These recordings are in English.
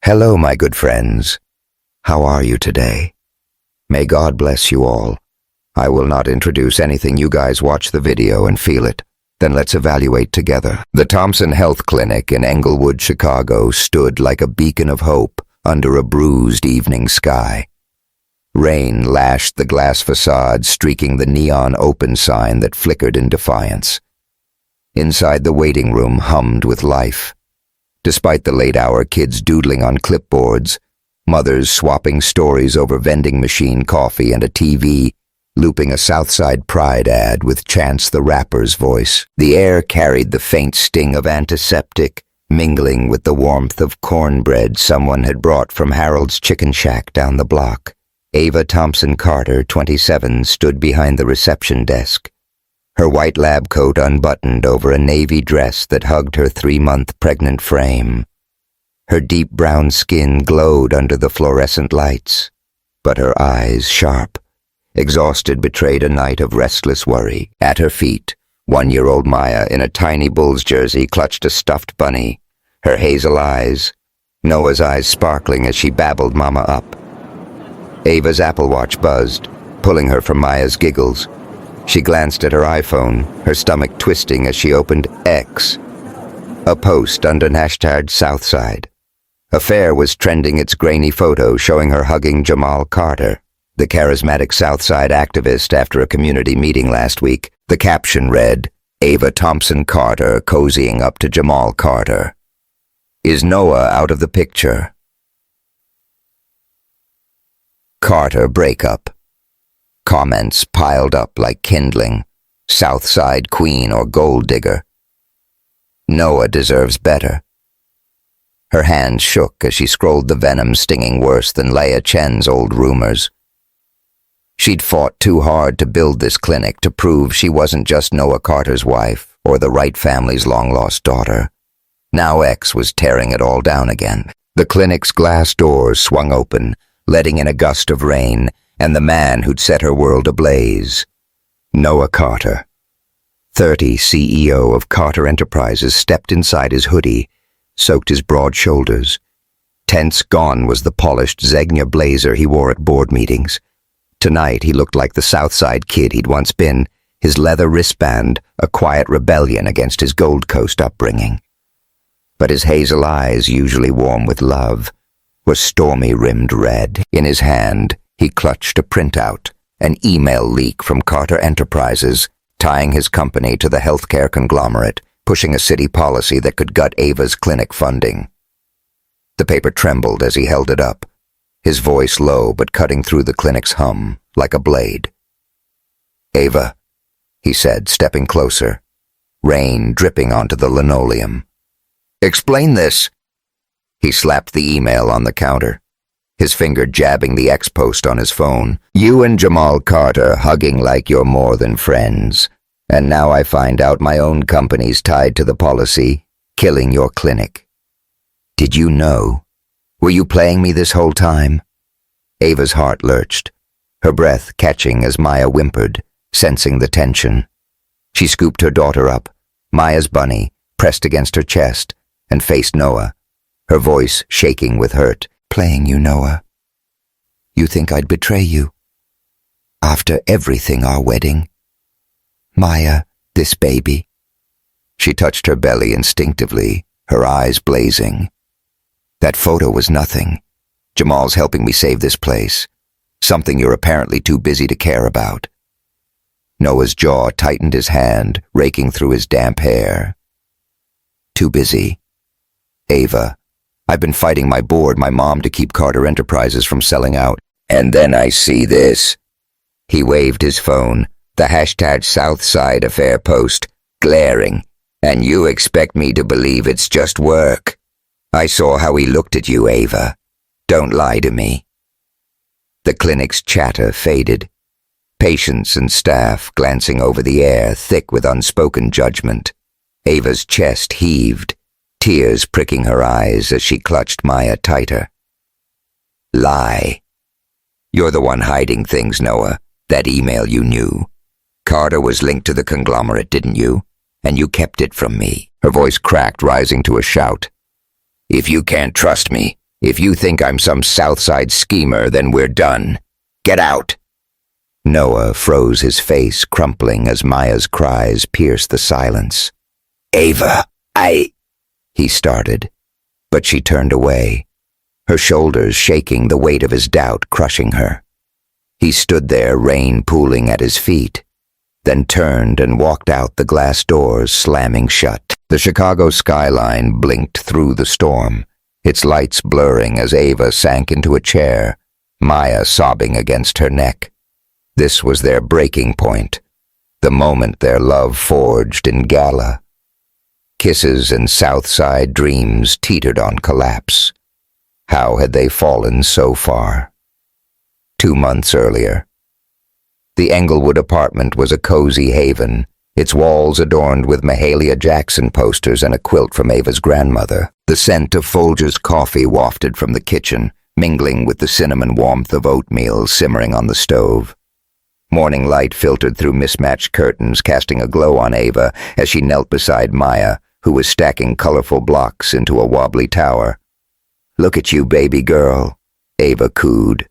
Hello, my good friends. How are you today? May God bless you all. I will not introduce anything. You guys watch the video and feel it. Then let's evaluate together. The Thompson Health Clinic in Englewood, Chicago stood like a beacon of hope under a bruised evening sky. Rain lashed the glass facade, streaking the neon open sign that flickered in defiance. Inside the waiting room hummed with life. Despite the late hour, kids doodling on clipboards, mothers swapping stories over vending machine coffee and a TV, looping a Southside Pride ad with Chance the Rapper's voice. The air carried the faint sting of antiseptic, mingling with the warmth of cornbread someone had brought from Harold's Chicken Shack down the block. Ava Thompson Carter, 27, stood behind the reception desk, her white lab coat unbuttoned over a navy dress that hugged her 3-month pregnant frame. Her deep brown skin glowed under the fluorescent lights, but her eyes, sharp, exhausted, betrayed a night of restless worry. At her feet, 1-year-old Maya in a tiny Bulls jersey clutched a stuffed bunny, her hazel eyes, Noah's eyes sparkling as she babbled Mama up. Ava's Apple Watch buzzed, pulling her from Maya's giggles. She glanced at her iPhone, her stomach twisting as she opened X, a post under hashtag Southside. Affair was trending its grainy photo showing her hugging Jamal Carter, the charismatic Southside activist, after a community meeting last week. The caption read, "Ava Thompson Carter cozying up to Jamal Carter. Is Noah out of the picture?" Carter breakup. Comments piled up like kindling. Southside queen or gold digger. Noah deserves better. Her hand shook as she scrolled the venom stinging worse than Leia Chen's old rumors. She'd fought too hard to build this clinic to prove she wasn't just Noah Carter's wife or the Wright family's long-lost daughter. Now X was tearing it all down again. The clinic's glass doors swung open, letting in a gust of rain, and the man who'd set her world ablaze. Noah Carter, 30, CEO of Carter Enterprises, stepped inside his hoodie, soaked his broad shoulders. Tense, gone was the polished Zegna blazer he wore at board meetings. Tonight he looked like the Southside kid he'd once been, his leather wristband a quiet rebellion against his Gold Coast upbringing. But his hazel eyes, usually warm with love, were stormy-rimmed red. In his hand, he clutched a printout, an email leak from Carter Enterprises, tying his company to the healthcare conglomerate, pushing a city policy that could gut Ava's clinic funding. The paper trembled as he held it up, his voice low but cutting through the clinic's hum like a blade. "Ava," he said, stepping closer, rain dripping onto the linoleum. "Explain this." He slapped the email on the counter, his finger jabbing the X post on his phone. "You and Jamal Carter hugging like you're more than friends. And now I find out my own company's tied to the policy, killing your clinic. Did you know? Were you playing me this whole time?" Ava's heart lurched, her breath catching as Maya whimpered, sensing the tension. She scooped her daughter up, Maya's bunny, pressed against her chest, and faced Noah, her voice shaking with hurt. "Playing you, Noah. You think I'd betray you? After everything, our wedding? Maya, this baby." She touched her belly instinctively, her eyes blazing. "That photo was nothing. Jamal's helping me save this place. Something you're apparently too busy to care about." Noah's jaw tightened, his hand raking through his damp hair. "Too busy? Ava, I've been fighting my board, my mom, to keep Carter Enterprises from selling out. And then I see this." He waved his phone, the hashtag Southside affair post, glaring. "And you expect me to believe it's just work? I saw how he looked at you, Ava. Don't lie to me." The clinic's chatter faded, patients and staff glancing over the air, thick with unspoken judgment. Ava's chest heaved, tears pricking her eyes as she clutched Maya tighter. "Lie. You're the one hiding things, Noah. That email you knew. Carter was linked to the conglomerate, didn't you? And you kept it from me." Her voice cracked, rising to a shout. "If you can't trust me, If you think I'm some Southside schemer, then we're done. Get out! Noah froze his face, crumpling as Maya's cries pierced the silence. Ava, he started, but she turned away, her shoulders shaking, the weight of his doubt crushing her. He stood there, rain pooling at his feet, then turned and walked out, the glass doors slamming shut. The Chicago skyline blinked through the storm, its lights blurring as Ava sank into a chair, Maya sobbing against her neck. This was their breaking point, the moment their love forged in gala. Kisses and Southside dreams teetered on collapse. How had they fallen so far? 2 months earlier. The Englewood apartment was a cozy haven, its walls adorned with Mahalia Jackson posters and a quilt from Ava's grandmother. The scent of Folger's coffee wafted from the kitchen, mingling with the cinnamon warmth of oatmeal simmering on the stove. Morning light filtered through mismatched curtains, casting a glow on Ava as she knelt beside Maya, who was stacking colorful blocks into a wobbly tower. "Look at you, baby girl," Ava cooed,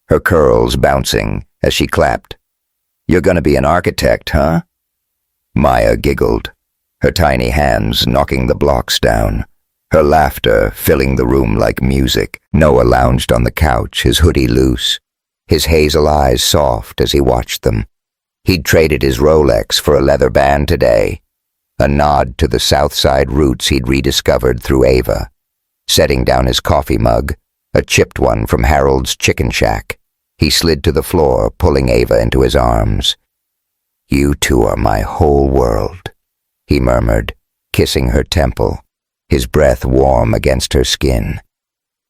her curls bouncing as she clapped. "You're gonna be an architect, huh?" Maya giggled, her tiny hands knocking the blocks down, her laughter filling the room like music. Noah lounged on the couch, his hoodie loose, his hazel eyes soft as he watched them. He'd traded his Rolex for a leather band today, a nod to the Southside roots he'd rediscovered through Ava. Setting down his coffee mug, a chipped one from Harold's Chicken Shack, he slid to the floor, pulling Ava into his arms. "You two are my whole world," he murmured, kissing her temple, his breath warm against her skin.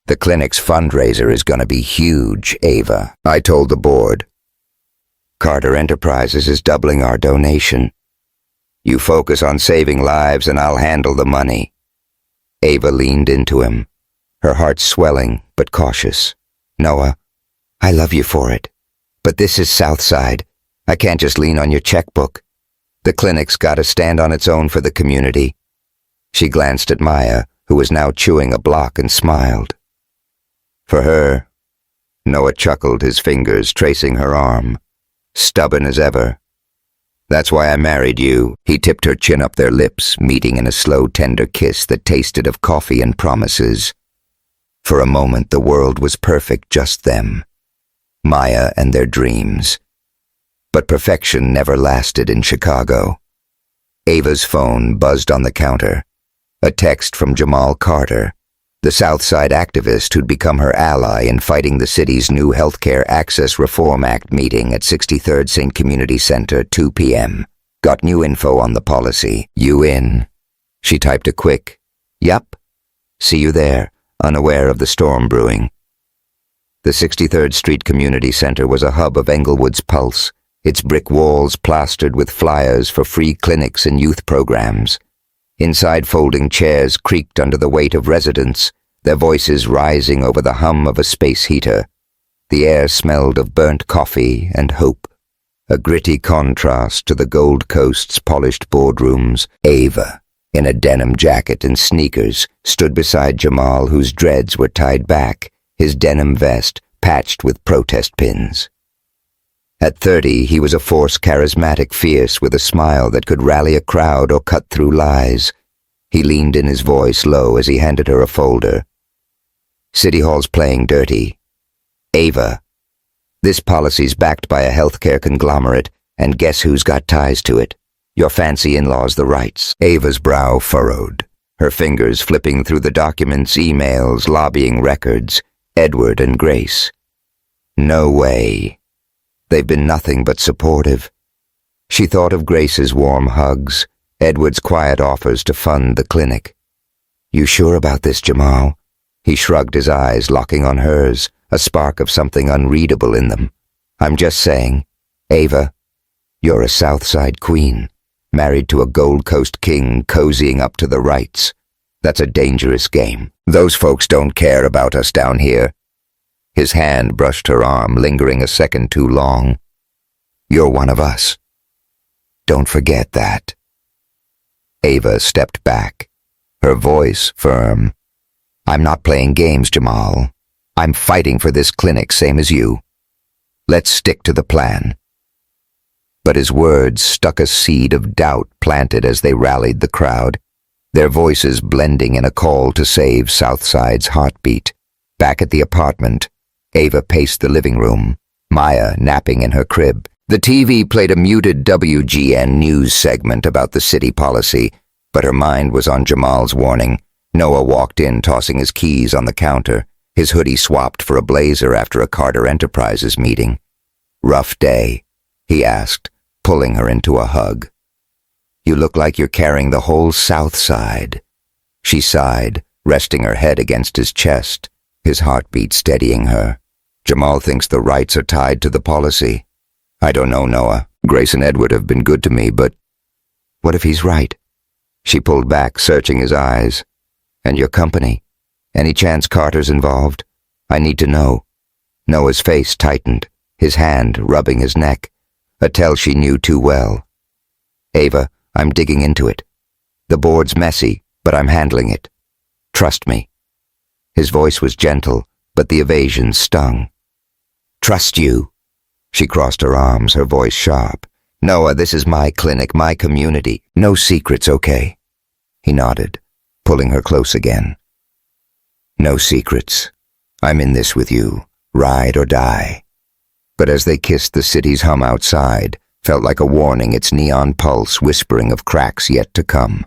"The clinic's fundraiser is gonna be huge, Ava," I told the board. "Carter Enterprises is doubling our donation. You focus on saving lives and I'll handle the money." Ava leaned into him, her heart swelling but cautious. "Noah, I love you for it, but this is Southside. I can't just lean on your checkbook. The clinic's gotta stand on its own for the community." She glanced at Maya, who was now chewing a block, and smiled. "For her," Noah chuckled, his fingers tracing her arm, "stubborn as ever. That's why I married you." He tipped her chin up, their lips meeting in a slow, tender kiss that tasted of coffee and promises. For a moment the world was perfect, just them, Maya and their dreams. But perfection never lasted in Chicago. Ava's phone buzzed on the counter. A text from Jamal Carter, the Southside activist who'd become her ally in fighting the city's new Healthcare Access Reform Act meeting at 63rd St. Community Center, 2 p.m. "Got new info on the policy. You in?" She typed a quick, "Yup. See you there," unaware of the storm brewing. The 63rd Street Community Center was a hub of Englewood's pulse, its brick walls plastered with flyers for free clinics and youth programs. Inside, folding chairs creaked under the weight of residents, their voices rising over the hum of a space heater. The air smelled of burnt coffee and hope, a gritty contrast to the Gold Coast's polished boardrooms. Ava, in a denim jacket and sneakers, stood beside Jamal, whose dreads were tied back, his denim vest patched with protest pins. At 30, he was a force, charismatic, fierce, with a smile that could rally a crowd or cut through lies. He leaned in, his voice low as he handed her a folder. "City Hall's playing dirty. Ava, this policy's backed by a healthcare conglomerate, and guess who's got ties to it? Your fancy in-laws, the Wrights." Ava's brow furrowed, her fingers flipping through the documents, emails, lobbying records. Edward and Grace. No way. They've been nothing but supportive. She thought of Grace's warm hugs, Edward's quiet offers to fund the clinic. "You sure about this, Jamal?" He shrugged, his eyes locking on hers, a spark of something unreadable in them. "I'm just saying, Ava, you're a Southside queen, married to a Gold Coast king, cozying up to the Wrights. That's a dangerous game. Those folks don't care about us down here." His hand brushed her arm, lingering a second too long. "You're one of us. Don't forget that." Ava stepped back, her voice firm. I'm not playing games, Jamal. I'm fighting for this clinic, same as you. Let's stick to the plan. But his words stuck a seed of doubt planted as they rallied the crowd, their voices blending in a call to save Southside's heartbeat. Back at the apartment, Ava paced the living room, Maya napping in her crib. The TV played a muted WGN news segment about the city policy, but her mind was on Jamal's warning. Noah walked in, tossing his keys on the counter, his hoodie swapped for a blazer after a Carter Enterprises meeting. "Rough day?" he asked, pulling her into a hug. "You look like you're carrying the whole South Side." She sighed, resting her head against his chest, his heartbeat steadying her. "Jamal thinks the rights are tied to the policy." "I don't know, Noah. Grace and Edward have been good to me, but what if he's right?" She pulled back, searching his eyes. "And your company? Any chance Carter's involved? I need to know." Noah's face tightened, his hand rubbing his neck, a tell she knew too well. "Ava, I'm digging into it. The board's messy, but I'm handling it. Trust me." His voice was gentle, but the evasion stung. "Trust you?" She crossed her arms, her voice sharp. "Noah, this is my clinic, my community. No secrets, okay?" He nodded, pulling her close again. "No secrets. I'm in this with you, ride or die." But as they kissed, the city's hum outside felt like a warning, its neon pulse whispering of cracks yet to come.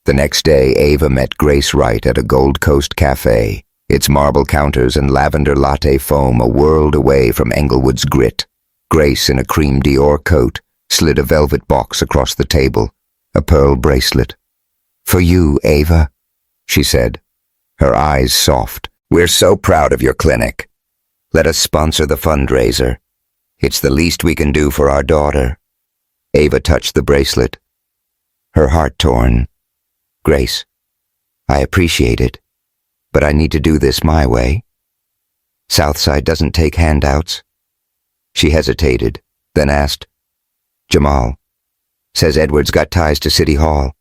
The next day, Ava met Grace Wright at a Gold Coast cafe, its marble counters and lavender latte foam a world away from Englewood's grit. Grace, in a cream Dior coat, slid a velvet box across the table, a pearl bracelet. "For you, Ava," she said, her eyes soft. "We're so proud of your clinic. Let us sponsor the fundraiser. It's the least we can do for our daughter." Ava touched the bracelet, her heart torn. "Grace, I appreciate it, but I need to do this my way. Southside doesn't take handouts." She hesitated, then asked, "Jamal says Edward's got ties to City Hall.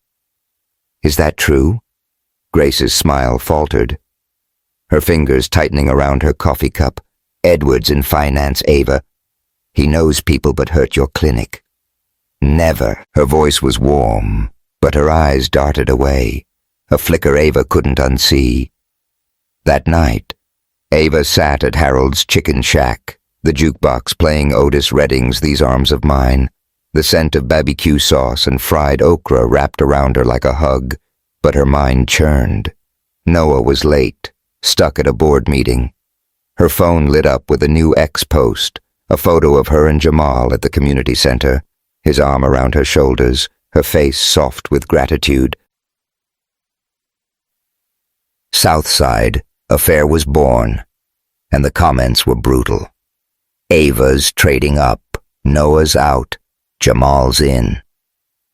Is that true?" Grace's smile faltered, her fingers tightening around her coffee cup. "Edward's in finance, Ava. He knows people but hurt your clinic." "Never." Her voice was warm, but her eyes darted away, a flicker Ava couldn't unsee. That night, Ava sat at Harold's Chicken Shack, the jukebox playing Otis Redding's These Arms of Mine. The scent of barbecue sauce and fried okra wrapped around her like a hug, but her mind churned. Noah was late, stuck at a board meeting. Her phone lit up with a new X post, a photo of her and Jamal at the community center, his arm around her shoulders, her face soft with gratitude. Southside, affair was born, and the comments were brutal. Ava's trading up, Noah's out, Jamal's in.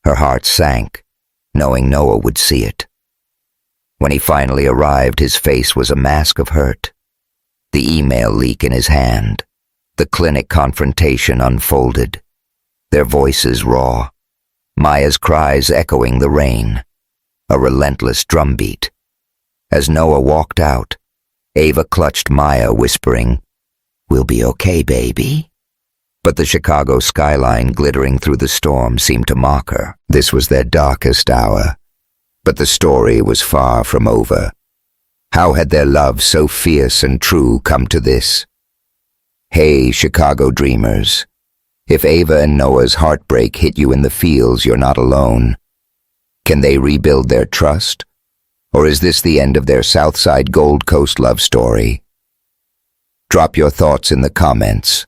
Her heart sank, knowing Noah would see it. When he finally arrived, his face was a mask of hurt. The email leak in his hand, the clinic confrontation unfolded, their voices raw, Maya's cries echoing the rain, a relentless drumbeat. As Noah walked out, Ava clutched Maya, whispering, "We'll be okay, baby." But the Chicago skyline glittering through the storm seemed to mock her. This was their darkest hour. But the story was far from over. How had their love so fierce and true come to this? Hey, Chicago dreamers. If Ava and Noah's heartbreak hit you in the feels, you're not alone. Can they rebuild their trust? Or is this the end of their Southside Gold Coast love story? Drop your thoughts in the comments.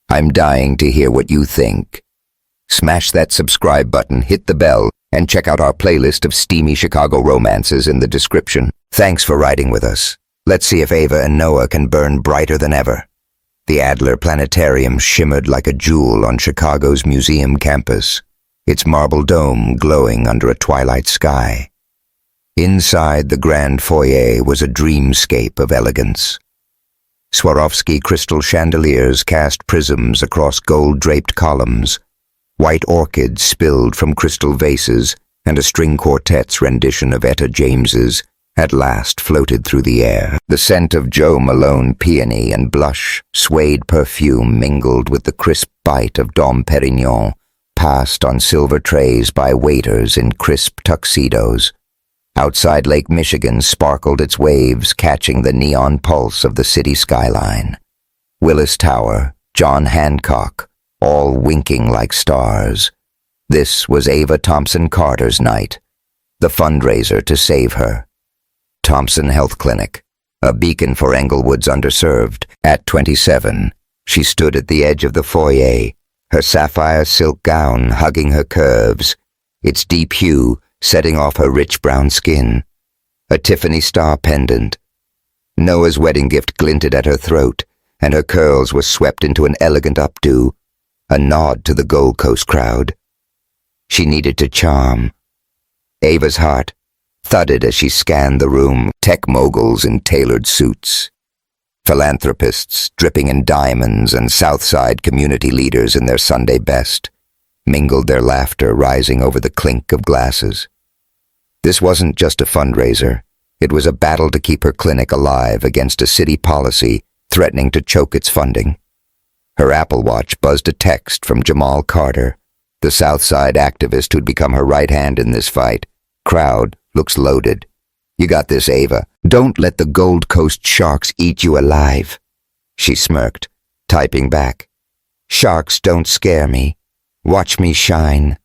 I'm dying to hear what you think. Smash that subscribe button, hit the bell, and check out our playlist of steamy Chicago romances in the description. Thanks for riding with us. Let's see if Ava and Noah can burn brighter than ever. The Adler Planetarium shimmered like a jewel on Chicago's museum campus, its marble dome glowing under a twilight sky. Inside the grand foyer was a dreamscape of elegance. Swarovski crystal chandeliers cast prisms across gold-draped columns, white orchids spilled from crystal vases, and a string quartet's rendition of Etta James's at last floated through the air. The scent of Joe Malone peony and blush, suede perfume mingled with the crisp bite of Dom Perignon, passed on silver trays by waiters in crisp tuxedos. Outside Lake Michigan sparkled its waves, catching the neon pulse of the city skyline. Willis Tower, John Hancock, all winking like stars. This was Ava Thompson Carter's night, the fundraiser to save her. Thompson Health Clinic, a beacon for Englewood's underserved. At 27, she stood at the edge of the foyer, her sapphire silk gown hugging her curves, its deep hue setting off her rich brown skin. A Tiffany star pendant. Noah's wedding gift glinted at her throat, and her curls were swept into an elegant updo, a nod to the Gold Coast crowd. She needed to charm. Ava's heart thudded as she scanned the room, tech moguls in tailored suits, philanthropists dripping in diamonds, and Southside community leaders in their Sunday best, mingled their laughter rising over the clink of glasses. This wasn't just a fundraiser. It was a battle to keep her clinic alive against a city policy threatening to choke its funding. Her Apple Watch buzzed a text from Jamal Carter, the Southside activist who'd become her right hand in this fight. Crowd looks loaded. You got this, Ava. Don't let the Gold Coast sharks eat you alive. She smirked, typing back. Sharks don't scare me. Watch me shine.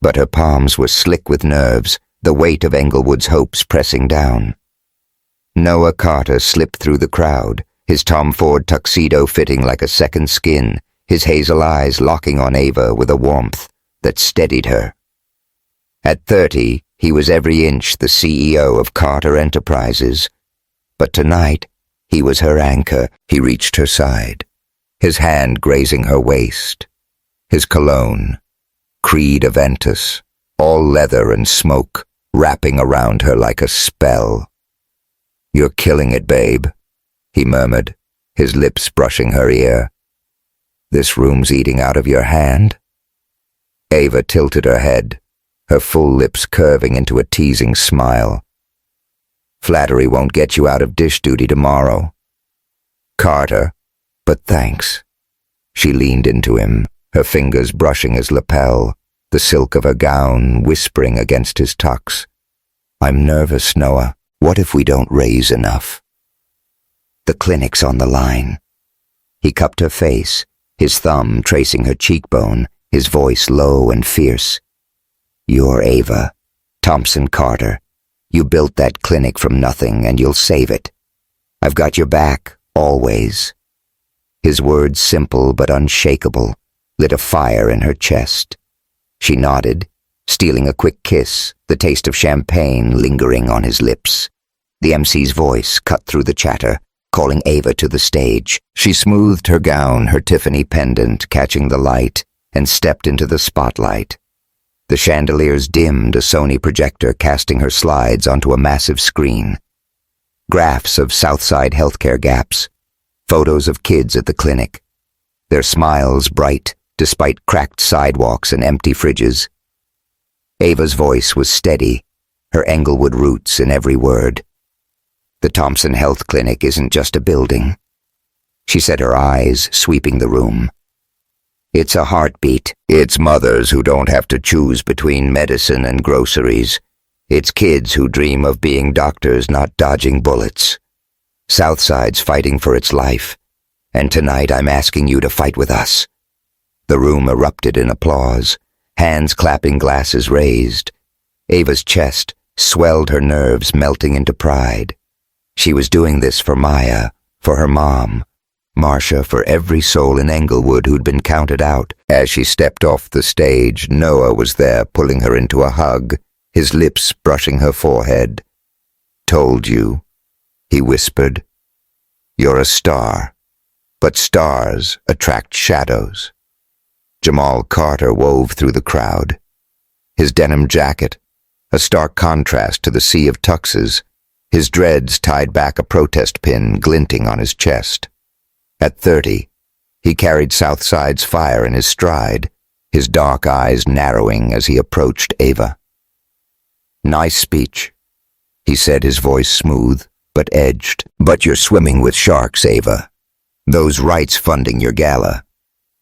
But her palms were slick with nerves, the weight of Englewood's hopes pressing down. Noah Carter slipped through the crowd, his Tom Ford tuxedo fitting like a second skin, his hazel eyes locking on Ava with a warmth that steadied her. At 30, he was every inch the CEO of Carter Enterprises. But tonight, he was her anchor. He reached her side, his hand grazing her waist. His cologne, Creed Aventus, all leather and smoke, wrapping around her like a spell. You're killing it, babe, he murmured, his lips brushing her ear. This room's eating out of your hand? Ava tilted her head, her full lips curving into a teasing smile. Flattery won't get you out of dish duty tomorrow. Carter, but thanks. She leaned into him, her fingers brushing his lapel, the silk of her gown whispering against his tux. I'm nervous, Noah. What if we don't raise enough? The clinic's on the line. He cupped her face, his thumb tracing her cheekbone, his voice low and fierce. You're Ava Thompson Carter. You built that clinic from nothing, and you'll save it. I've got your back, always. His words, simple but unshakable, lit a fire in her chest. She nodded, stealing a quick kiss, the taste of champagne lingering on his lips. The MC's voice cut through the chatter, calling Ava to the stage. She smoothed her gown, her Tiffany pendant catching the light, and stepped into the spotlight. The chandeliers dimmed, a Sony projector casting her slides onto a massive screen. Graphs of Southside healthcare gaps, photos of kids at the clinic, their smiles bright despite cracked sidewalks and empty fridges. Ava's voice was steady, her Englewood roots in every word. The Thompson Health Clinic isn't just a building, she said, her eyes sweeping the room. It's a heartbeat. It's mothers who don't have to choose between medicine and groceries. It's kids who dream of being doctors, not dodging bullets. Southside's fighting for its life, and tonight I'm asking you to fight with us. The room erupted in applause, hands clapping, glasses raised. Ava's chest swelled, her nerves melting into pride. She was doing this for Maya, for her mom, Marcia, for every soul in Englewood who'd been counted out. As she stepped off the stage, Noah was there, pulling her into a hug, his lips brushing her forehead. Told you, he whispered. You're a star, but stars attract shadows. Jamal Carter wove through the crowd. His denim jacket, a stark contrast to the sea of tuxes, his dreads tied back, a protest pin glinting on his chest. At 30, he carried Southside's fire in his stride, his dark eyes narrowing as he approached Ava. Nice speech. he said, his voice smooth but edged. But you're swimming with sharks, Ava. Those rights funding your gala.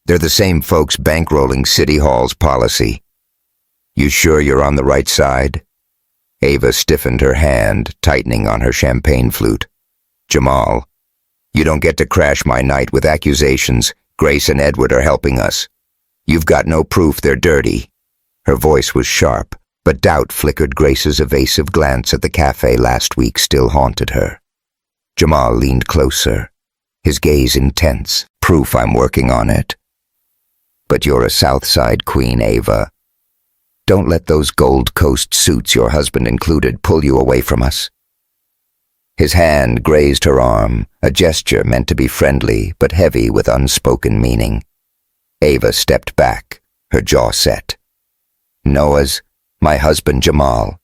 They're the same folks bankrolling City Hall's policy. You sure you're on the right side? Ava stiffened her hand, tightening on her champagne flute. Jamal, you don't get to crash my night with accusations. Grace and Edward are helping us. You've got no proof they're dirty. Her voice was sharp, but doubt flickered. Grace's evasive glance at the cafe last week still haunted her. Jamal leaned closer, his gaze intense. Proof I'm working on it. But you're a South Side queen, Ava. Don't let those Gold Coast suits your husband included pull you away from us. His hand grazed her arm, a gesture meant to be friendly but heavy with unspoken meaning. Ava stepped back, her jaw set. Noah's my husband, Jamal.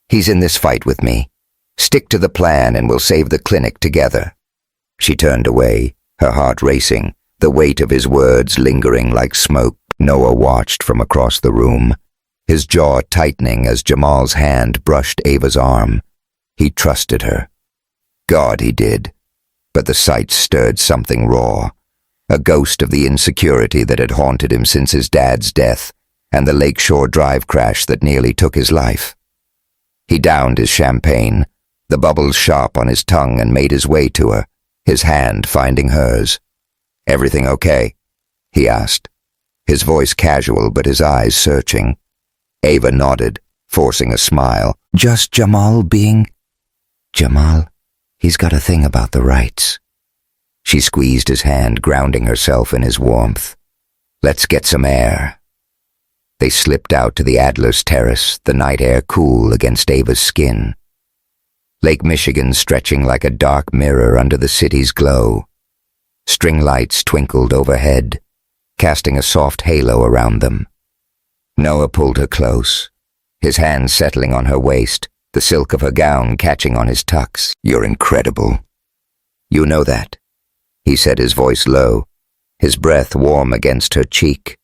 He's in this fight with me. Stick to the plan and we'll save the clinic together. She turned away, her heart racing, the weight of his words lingering like smoke. Noah watched from across the room, his jaw tightening as Jamal's hand brushed Ava's arm. He trusted her. God, he did. But the sight stirred something raw, a ghost of the insecurity that had haunted him since his dad's death and the Lakeshore Drive crash that nearly took his life. He downed his champagne, the bubbles sharp on his tongue, and made his way to her, his hand finding hers. Everything okay? He asked, his voice casual but his eyes searching. Ava nodded, forcing a smile. Just Jamal being... Jamal, he's got a thing about the rights. She squeezed his hand, grounding herself in his warmth. Let's get some air. They slipped out to the Adler's Terrace, the night air cool against Ava's skin. Lake Michigan stretching like a dark mirror under the city's glow. String lights twinkled overhead, casting a soft halo around them. Noah pulled her close, his hand settling on her waist, the silk of her gown catching on his tucks. You're incredible. You know that, he said, his voice low, his breath warm against her cheek.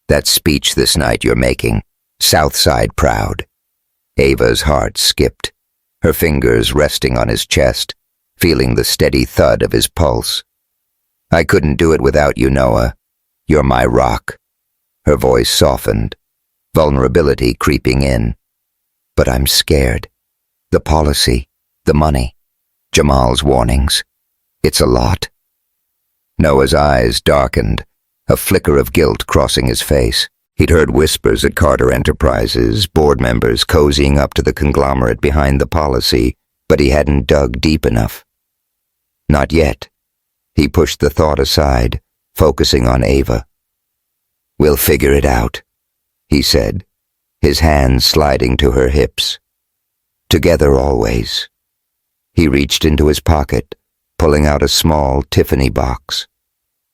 That speech this night you're making, South Side proud. Ava's heart skipped, her fingers resting on his chest, feeling the steady thud of his pulse. I couldn't do it without you, Noah. You're my rock. Her voice softened, vulnerability creeping in. But I'm scared. The policy, the money, Jamal's warnings. It's a lot. Noah's eyes darkened, a flicker of guilt crossing his face. He'd heard whispers at Carter Enterprises, board members cozying up to the conglomerate behind the policy, but he hadn't dug deep enough. Not yet. He pushed the thought aside, focusing on Ava. We'll figure it out, he said, his hands sliding to her hips. Together always. He reached into his pocket, pulling out a small Tiffany box.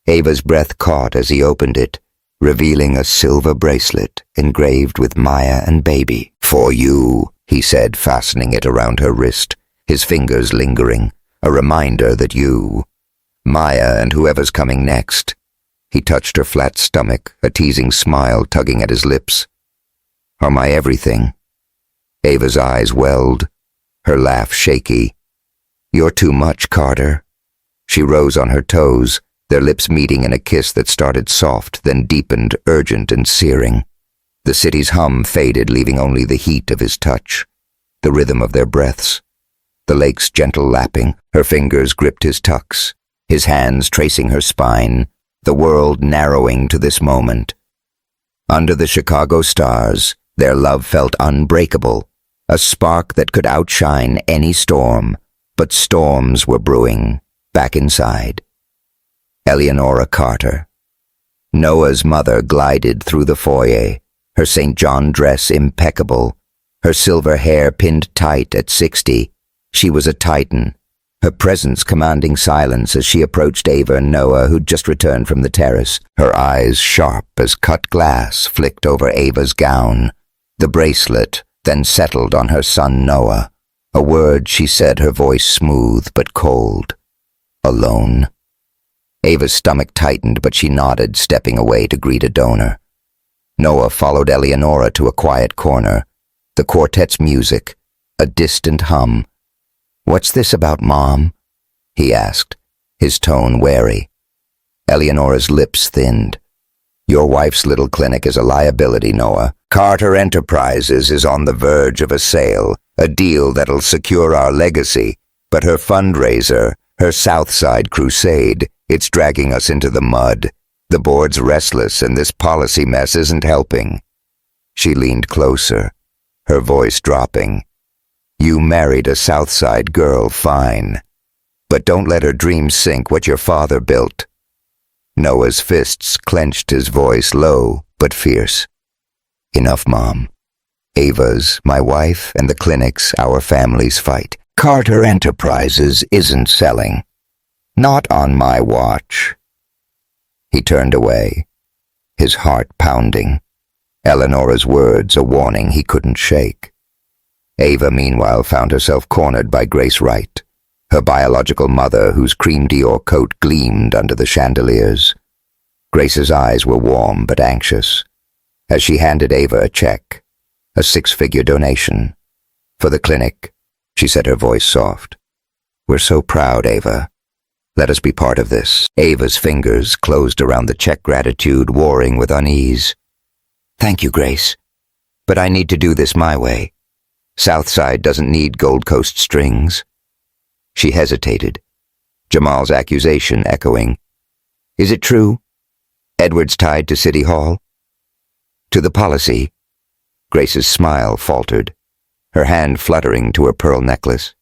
Ava's breath caught as he opened it, revealing a silver bracelet engraved with Maya and baby. For you, he said, fastening it around her wrist, his fingers lingering, a reminder that you, Maya and whoever's coming next. He touched her flat stomach, a teasing smile tugging at his lips. Are my everything. Ava's eyes welled, her laugh shaky. You're too much, Carter. She rose on her toes, their lips meeting in a kiss that started soft, then deepened, urgent and searing. The city's hum faded, leaving only the heat of his touch, the rhythm of their breaths, the lake's gentle lapping. Her fingers gripped his tucks, his hands tracing her spine, the world narrowing to this moment. Under the Chicago stars, their love felt unbreakable, a spark that could outshine any storm, but storms were brewing, back inside. Eleonora Carter. Noah's mother glided through the foyer, her St. John dress impeccable, her silver hair pinned tight at 60. She was a titan, her presence commanding silence as she approached Ava and Noah, who'd just returned from the terrace. Her eyes sharp as cut glass flicked over Ava's gown. The bracelet then settled on her son Noah, a word she said, her voice smooth but cold. Alone. Ava's stomach tightened, but she nodded, stepping away to greet a donor. Noah followed Eleonora to a quiet corner, the quartet's music, a distant hum. "What's this about, Mom?" he asked, his tone wary. Eleonora's lips thinned. "Your wife's little clinic is a liability, Noah. Carter Enterprises is on the verge of a sale, a deal that'll secure our legacy. But her fundraiser, her Southside crusade, it's dragging us into the mud. The board's restless and this policy mess isn't helping." She leaned closer, her voice dropping. "You married a Southside girl, fine. But don't let her dreams sink what your father built." Noah's fists clenched, his voice low but fierce. "Enough, Mom. Ava's, my wife, and the clinic's our family's fight. Carter Enterprises isn't selling. Not on my watch." He turned away, his heart pounding. Eleonora's words a warning he couldn't shake. Ava, meanwhile, found herself cornered by Grace Wright, her biological mother whose cream Dior coat gleamed under the chandeliers. Grace's eyes were warm but anxious, as she handed Ava a check, a 6-figure donation. "For the clinic," she said, her voice soft. "We're so proud, Ava. Let us be part of this." Ava's fingers closed around the check, gratitude warring with unease. "Thank you, Grace. But I need to do this my way. Southside doesn't need Gold Coast strings." She hesitated, Jamal's accusation echoing. "Is it true? Edward's tied to City Hall?" "To the policy." Grace's smile faltered, her hand fluttering to her pearl necklace.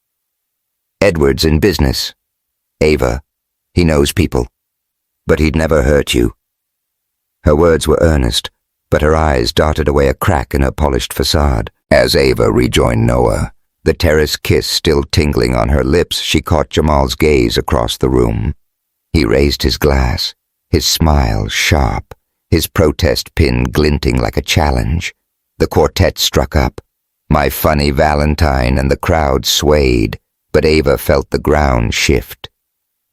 "Edward's in business. Ava, he knows people. But he'd never hurt you." Her words were earnest, but her eyes darted away a crack in her polished facade. As Ava rejoined Noah, the terrace kiss still tingling on her lips, she caught Jamal's gaze across the room. He raised his glass, his smile sharp, his protest pin glinting like a challenge. The quartet struck up, "My Funny Valentine," and the crowd swayed, but Ava felt the ground shift.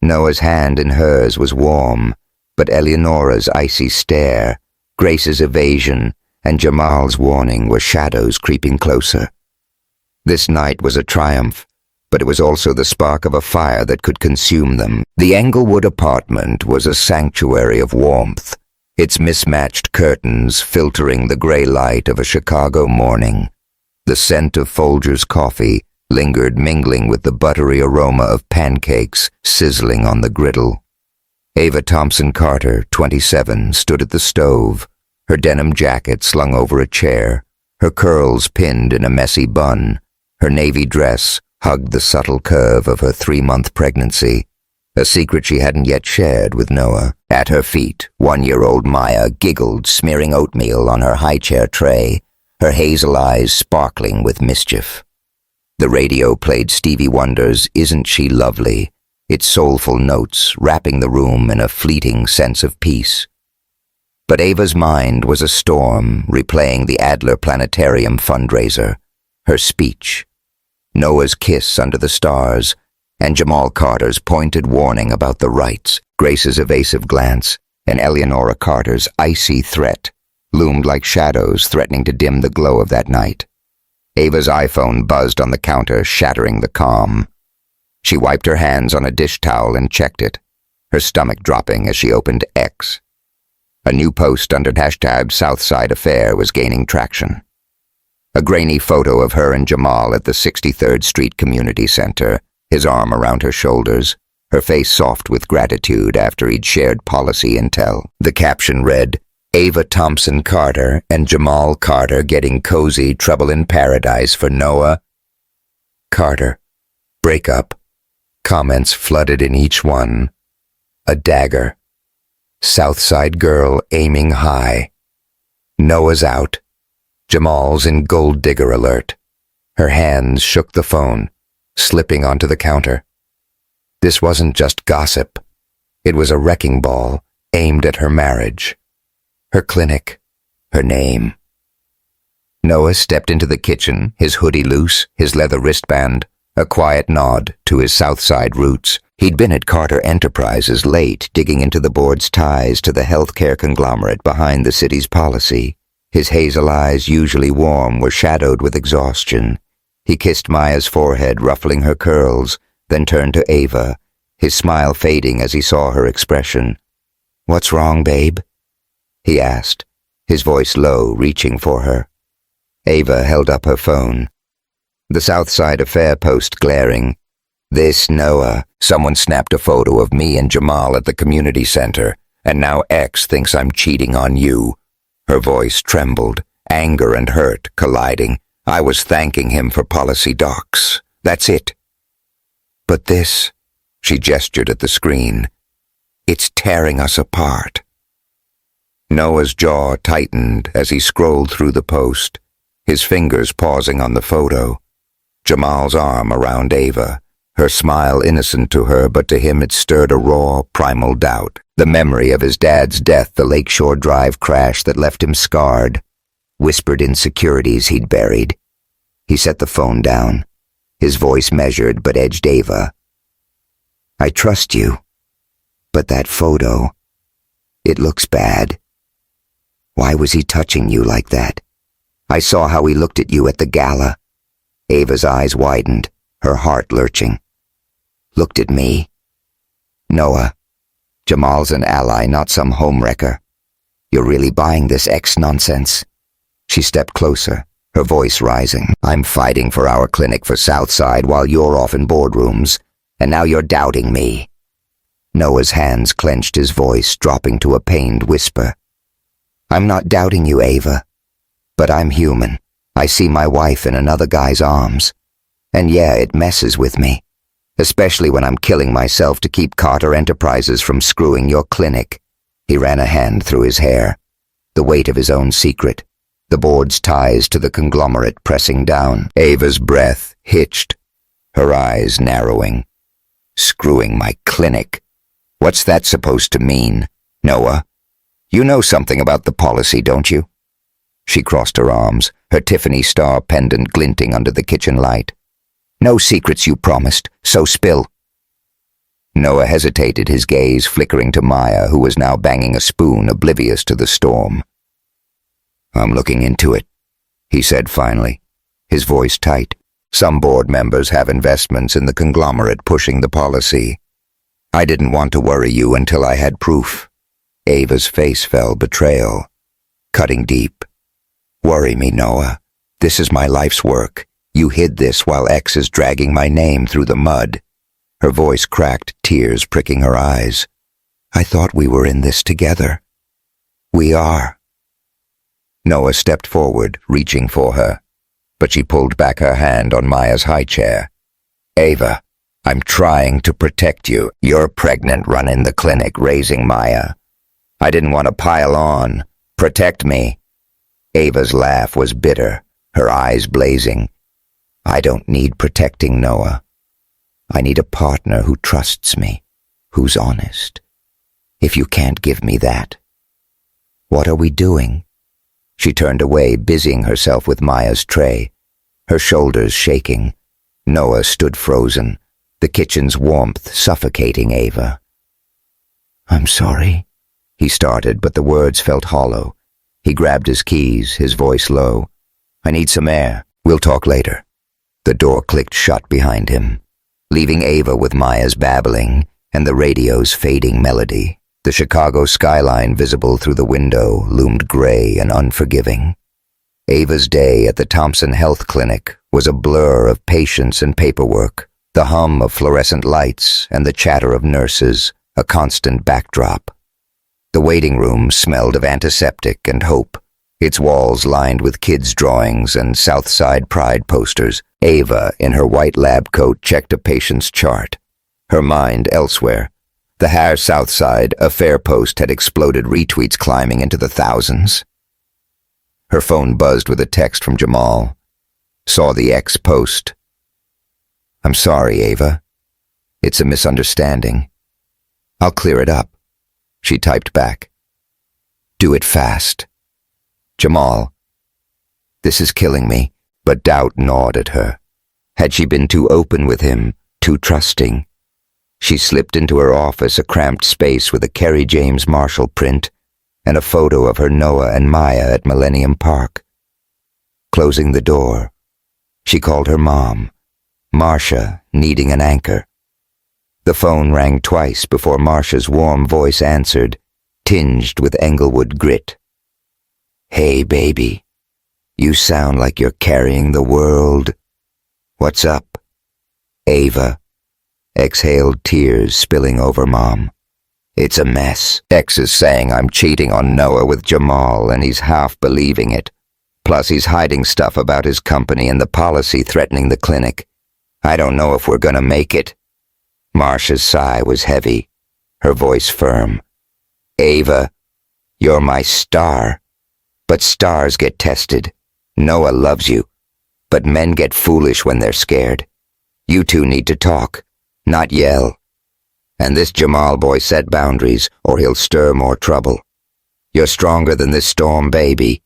Noah's hand in hers was warm, but Eleonora's icy stare, Grace's evasion, and Jamal's warning were shadows creeping closer. This night was a triumph, but it was also the spark of a fire that could consume them. The Englewood apartment was a sanctuary of warmth, its mismatched curtains filtering the gray light of a Chicago morning. The scent of Folger's coffee lingered, mingling with the buttery aroma of pancakes sizzling on the griddle. Ava Thompson Carter, 27, stood at the stove, her denim jacket slung over a chair, her curls pinned in a messy bun. Her navy dress hugged the subtle curve of her 3-month pregnancy, a secret she hadn't yet shared with Noah. At her feet, 1-year-old Maya giggled, smearing oatmeal on her high-chair tray, her hazel eyes sparkling with mischief. The radio played Stevie Wonder's "Isn't She Lovely?", its soulful notes wrapping the room in a fleeting sense of peace. But Ava's mind was a storm, replaying the Adler Planetarium fundraiser, her speech, Noah's kiss under the stars, and Jamal Carter's pointed warning about the rights. Grace's evasive glance, and Eleonora Carter's icy threat loomed like shadows threatening to dim the glow of that night. Ava's iPhone buzzed on the counter, shattering the calm. She wiped her hands on a dish towel and checked it, her stomach dropping as she opened X. A new post under #SouthsideAffair was gaining traction. A grainy photo of her and Jamal at the 63rd Street Community Center, his arm around her shoulders, her face soft with gratitude after he'd shared policy intel. The caption read, "Ava Thompson Carter and Jamal Carter getting cozy, trouble in paradise for Noah Carter. Breakup." Comments flooded in each one. A dagger. Southside girl aiming high. Noah's out. Jamal's in gold digger alert. Her hands shook the phone, slipping onto the counter. This wasn't just gossip. It was a wrecking ball aimed at her marriage, her clinic, her name. Noah stepped into the kitchen, his hoodie loose, his leather wristband, a quiet nod to his Southside roots. He'd been at Carter Enterprises late, digging into the board's ties to the healthcare conglomerate behind the city's policy. His hazel eyes, usually warm, were shadowed with exhaustion. He kissed Maya's forehead, ruffling her curls, then turned to Ava, his smile fading as he saw her expression. "What's wrong, babe?" he asked, his voice low, reaching for her. Ava held up her phone. The Southside Affair post glaring. "This Noah, someone snapped a photo of me and Jamal at the community center, and now X thinks I'm cheating on you." Her voice trembled, anger and hurt colliding. "I was thanking him for policy docs. That's it." "But this," she gestured at the screen, "it's tearing us apart." Noah's jaw tightened as he scrolled through the post, his fingers pausing on the photo. Jamal's arm around Ava, her smile innocent to her, but to him it stirred a raw, primal doubt. The memory of his dad's death, the Lakeshore Drive crash that left him scarred, whispered insecurities he'd buried. He set the phone down, his voice measured but edged Ava. "I trust you, but that photo, it looks bad. Why was he touching you like that? I saw how he looked at you at the gala." Ava's eyes widened, her heart lurching. "Looked at me? Noah, Jamal's an ally, not some homewrecker. You're really buying this X nonsense?" She stepped closer, her voice rising. "I'm fighting for our clinic for Southside while you're off in boardrooms, and now you're doubting me." Noah's hands clenched, his voice dropping to a pained whisper. "I'm not doubting you, Ava, but I'm human. I see my wife in another guy's arms. And yeah, it messes with me, especially when I'm killing myself to keep Carter Enterprises from screwing your clinic." He ran a hand through his hair, the weight of his own secret, the board's ties to the conglomerate pressing down. Ava's breath hitched, her eyes narrowing. "Screwing my clinic? What's that supposed to mean, Noah? You know something about the policy, don't you?" She crossed her arms, her Tiffany star pendant glinting under the kitchen light. "No secrets, you promised, so spill." Noah hesitated, his gaze flickering to Maya, who was now banging a spoon, oblivious to the storm. "I'm looking into it," he said finally, his voice tight. "Some board members have investments in the conglomerate pushing the policy. I didn't want to worry you until I had proof." Ava's face fell, betrayal, cutting deep. "Worry me, Noah. This is my life's work. You hid this while X is dragging my name through the mud." Her voice cracked, tears pricking her eyes. "I thought we were in this together." "We are." Noah stepped forward, reaching for her, but she pulled back her hand on Maya's high chair. "Ava, I'm trying to protect you. You're pregnant, running the clinic, raising Maya. I didn't want to pile on. Protect me." Ava's laugh was bitter, her eyes blazing. "I don't need protecting, Noah. I need a partner who trusts me, who's honest. If you can't give me that, what are we doing?" She turned away, busying herself with Maya's tray, her shoulders shaking. Noah stood frozen, the kitchen's warmth suffocating Ava. "I'm sorry," he started, but the words felt hollow. He grabbed his keys, his voice low. "I need some air. We'll talk later." The door clicked shut behind him, leaving Ava with Maya's babbling and the radio's fading melody. The Chicago skyline visible through the window loomed gray and unforgiving. Ava's day at the Thompson Health Clinic was a blur of patients and paperwork, the hum of fluorescent lights and the chatter of nurses, a constant backdrop. The waiting room smelled of antiseptic and hope, its walls lined with kids' drawings and Southside Pride posters. Ava, in her white lab coat, checked a patient's chart, her mind elsewhere. The Hair Southside Affair post had exploded, retweets climbing into the thousands. Her phone buzzed with a text from Jamal. Saw the X post. "I'm sorry, Ava. It's a misunderstanding. I'll clear it up," she typed back. "Do it fast. Jamal, this is killing me." But doubt gnawed at her. Had she been too open with him, too trusting? She slipped into her office, a cramped space with a Kerry James Marshall print and a photo of her Noah and Maya at Millennium Park. Closing the door, She called her mom, Marcia, needing an anchor. The phone rang twice before Marcia's warm voice answered, tinged with Englewood grit. "Hey, baby. You sound like you're carrying the world. What's up?" Ava. Exhaled tears spilling over Mom. "It's a mess. X is saying I'm cheating on Noah with Jamal, and he's half believing it. Plus he's hiding stuff about his company and the policy threatening the clinic. I don't know if we're gonna make it." Marcia's sigh was heavy, her voice firm. "Ava, you're my star. But stars get tested. Noah loves you. But men get foolish when they're scared. You two need to talk, not yell. And this Jamal boy set boundaries, or he'll stir more trouble. You're stronger than this storm, baby.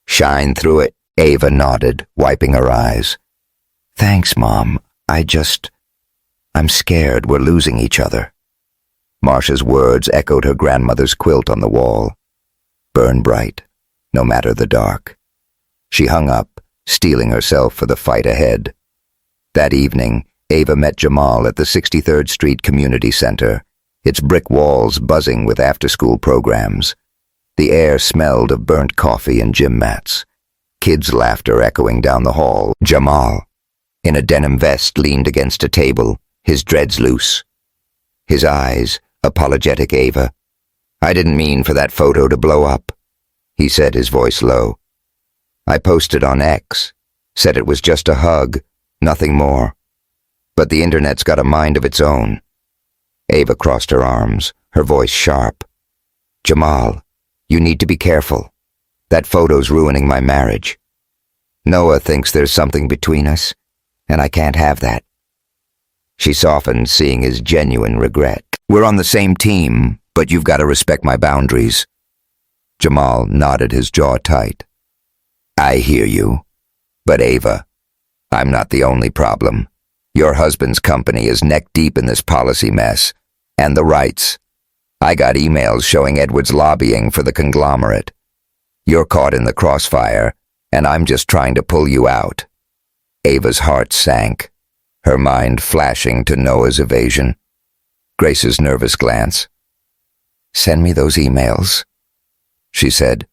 Shine through it." Ava nodded, wiping her eyes. "Thanks, Mom. I'm scared we're losing each other." Marcia's words echoed her grandmother's quilt on the wall. Burn bright, no matter the dark. She hung up, steeling herself for the fight ahead. That evening, Ava met Jamal at the 63rd Street Community Center, its brick walls buzzing with after-school programs. The air smelled of burnt coffee and gym mats. Kids' laughter echoing down the hall. Jamal, in a denim vest, leaned against a table, his dreads loose. His eyes, apologetic. "Ava, I didn't mean for that photo to blow up," he said, his voice low. "I posted on X, said it was just a hug, nothing more. But the internet's got a mind of its own." Ava crossed her arms, her voice sharp. "Jamal, you need to be careful. That photo's ruining my marriage. Noah thinks there's something between us, and I can't have that." She softened, seeing his genuine regret. "We're on the same team, but you've got to respect my boundaries." Jamal nodded, his jaw tight. "I hear you. But Ava, I'm not the only problem. Your husband's company is neck-deep in this policy mess, and the rights. I got emails showing Edward's lobbying for the conglomerate. You're caught in the crossfire, and I'm just trying to pull you out." Ava's heart sank, her mind flashing to Noah's evasion. Grace's nervous glance. "Send me those emails," she said,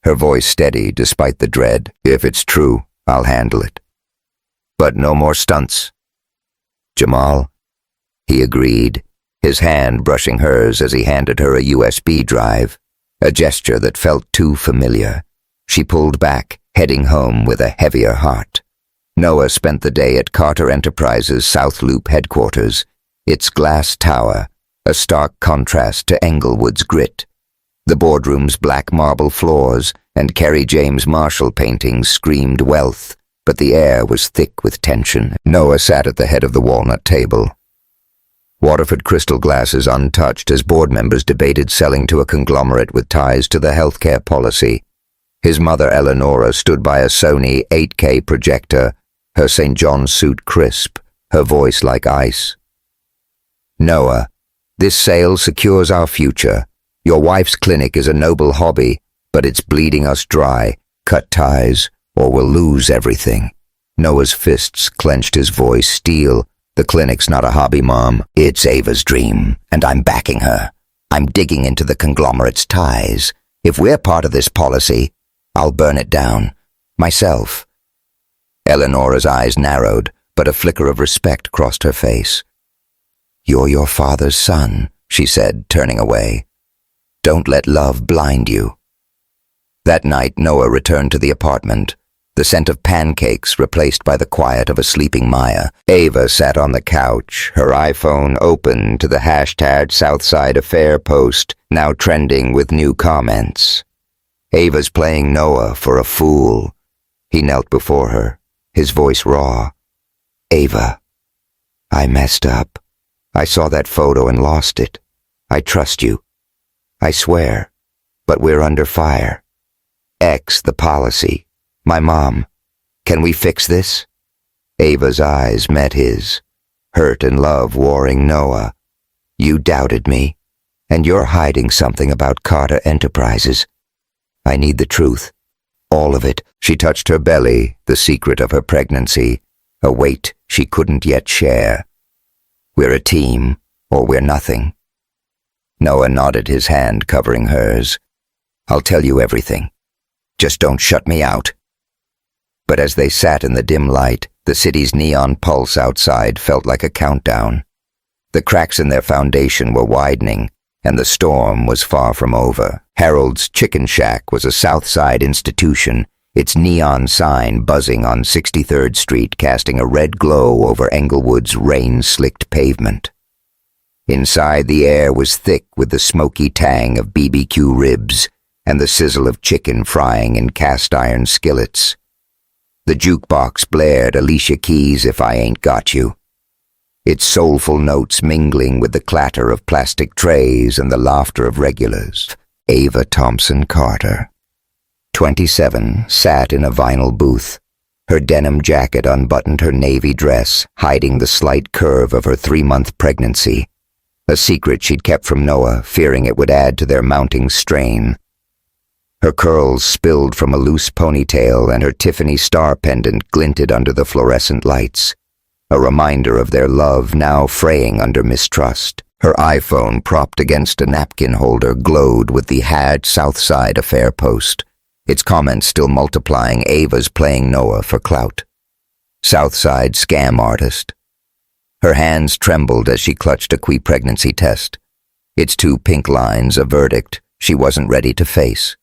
her voice steady despite the dread. "If it's true, I'll handle it. But no more stunts." "Jamal?" He agreed, his hand brushing hers as he handed her a USB drive, a gesture that felt too familiar. She pulled back, heading home with a heavier heart. Noah spent the day at Carter Enterprises' South Loop headquarters, its glass tower, a stark contrast to Englewood's grit. The boardroom's black marble floors and Kerry James Marshall paintings screamed wealth, but the air was thick with tension. Noah sat at the head of the walnut table, Waterford crystal glasses untouched as board members debated selling to a conglomerate with ties to the healthcare policy. His mother, Eleonora, stood by a Sony 8K projector, her St. John's suit crisp, her voice like ice. "Noah, this sale secures our future. Your wife's clinic is a noble hobby, but it's bleeding us dry. Cut ties, or we'll lose everything." Noah's fists clenched, his voice steel. "The clinic's not a hobby, Mom. It's Ava's dream, and I'm backing her. I'm digging into the conglomerate's ties. If we're part of this policy, I'll burn it down. Myself." Eleonora's eyes narrowed, but a flicker of respect crossed her face. "You're your father's son," she said, turning away. "Don't let love blind you." That night, Noah returned to the apartment, the scent of pancakes replaced by the quiet of a sleeping Maya. Ava sat on the couch, her iPhone open to the hashtag Southside Affair post, now trending with new comments. Ava's playing Noah for a fool. He knelt before her, his voice raw. "Ava, I messed up. I saw that photo and lost it. I trust you. I swear. But we're under fire. X the policy. My mom. Can we fix this?" Ava's eyes met his, hurt and love warring. "Noah, you doubted me, and you're hiding something about Carter Enterprises. I need the truth. All of it. She touched her belly, the secret of her pregnancy, a weight she couldn't yet share. We're a team, or we're nothing. Noah nodded, his hand covering hers. I'll tell you everything. Just don't shut me out. But as they sat in the dim light, the city's neon pulse outside felt like a countdown. The cracks in their foundation were widening, and the storm was far from over. Harold's Chicken Shack was a South Side institution, its neon sign buzzing on 63rd Street, casting a red glow over Englewood's rain-slicked pavement. Inside, the air was thick with the smoky tang of BBQ ribs and the sizzle of chicken frying in cast-iron skillets. The jukebox blared Alicia Keys' If I Ain't Got You, its soulful notes mingling with the clatter of plastic trays and the laughter of regulars. Ava Thompson Carter, 27, sat in a vinyl booth. Her denim jacket unbuttoned her navy dress, hiding the slight curve of her 3-month pregnancy, a secret she'd kept from Noah, fearing it would add to their mounting strain. Her curls spilled from a loose ponytail, and her Tiffany star pendant glinted under the fluorescent lights, a reminder of their love now fraying under mistrust. Her iPhone, propped against a napkin holder, glowed with the #Southside affair post, its comments still multiplying. Ava's playing Noah for clout. Southside scam artist. Her hands trembled as she clutched a pregnancy test, its 2 pink lines a verdict she wasn't ready to face.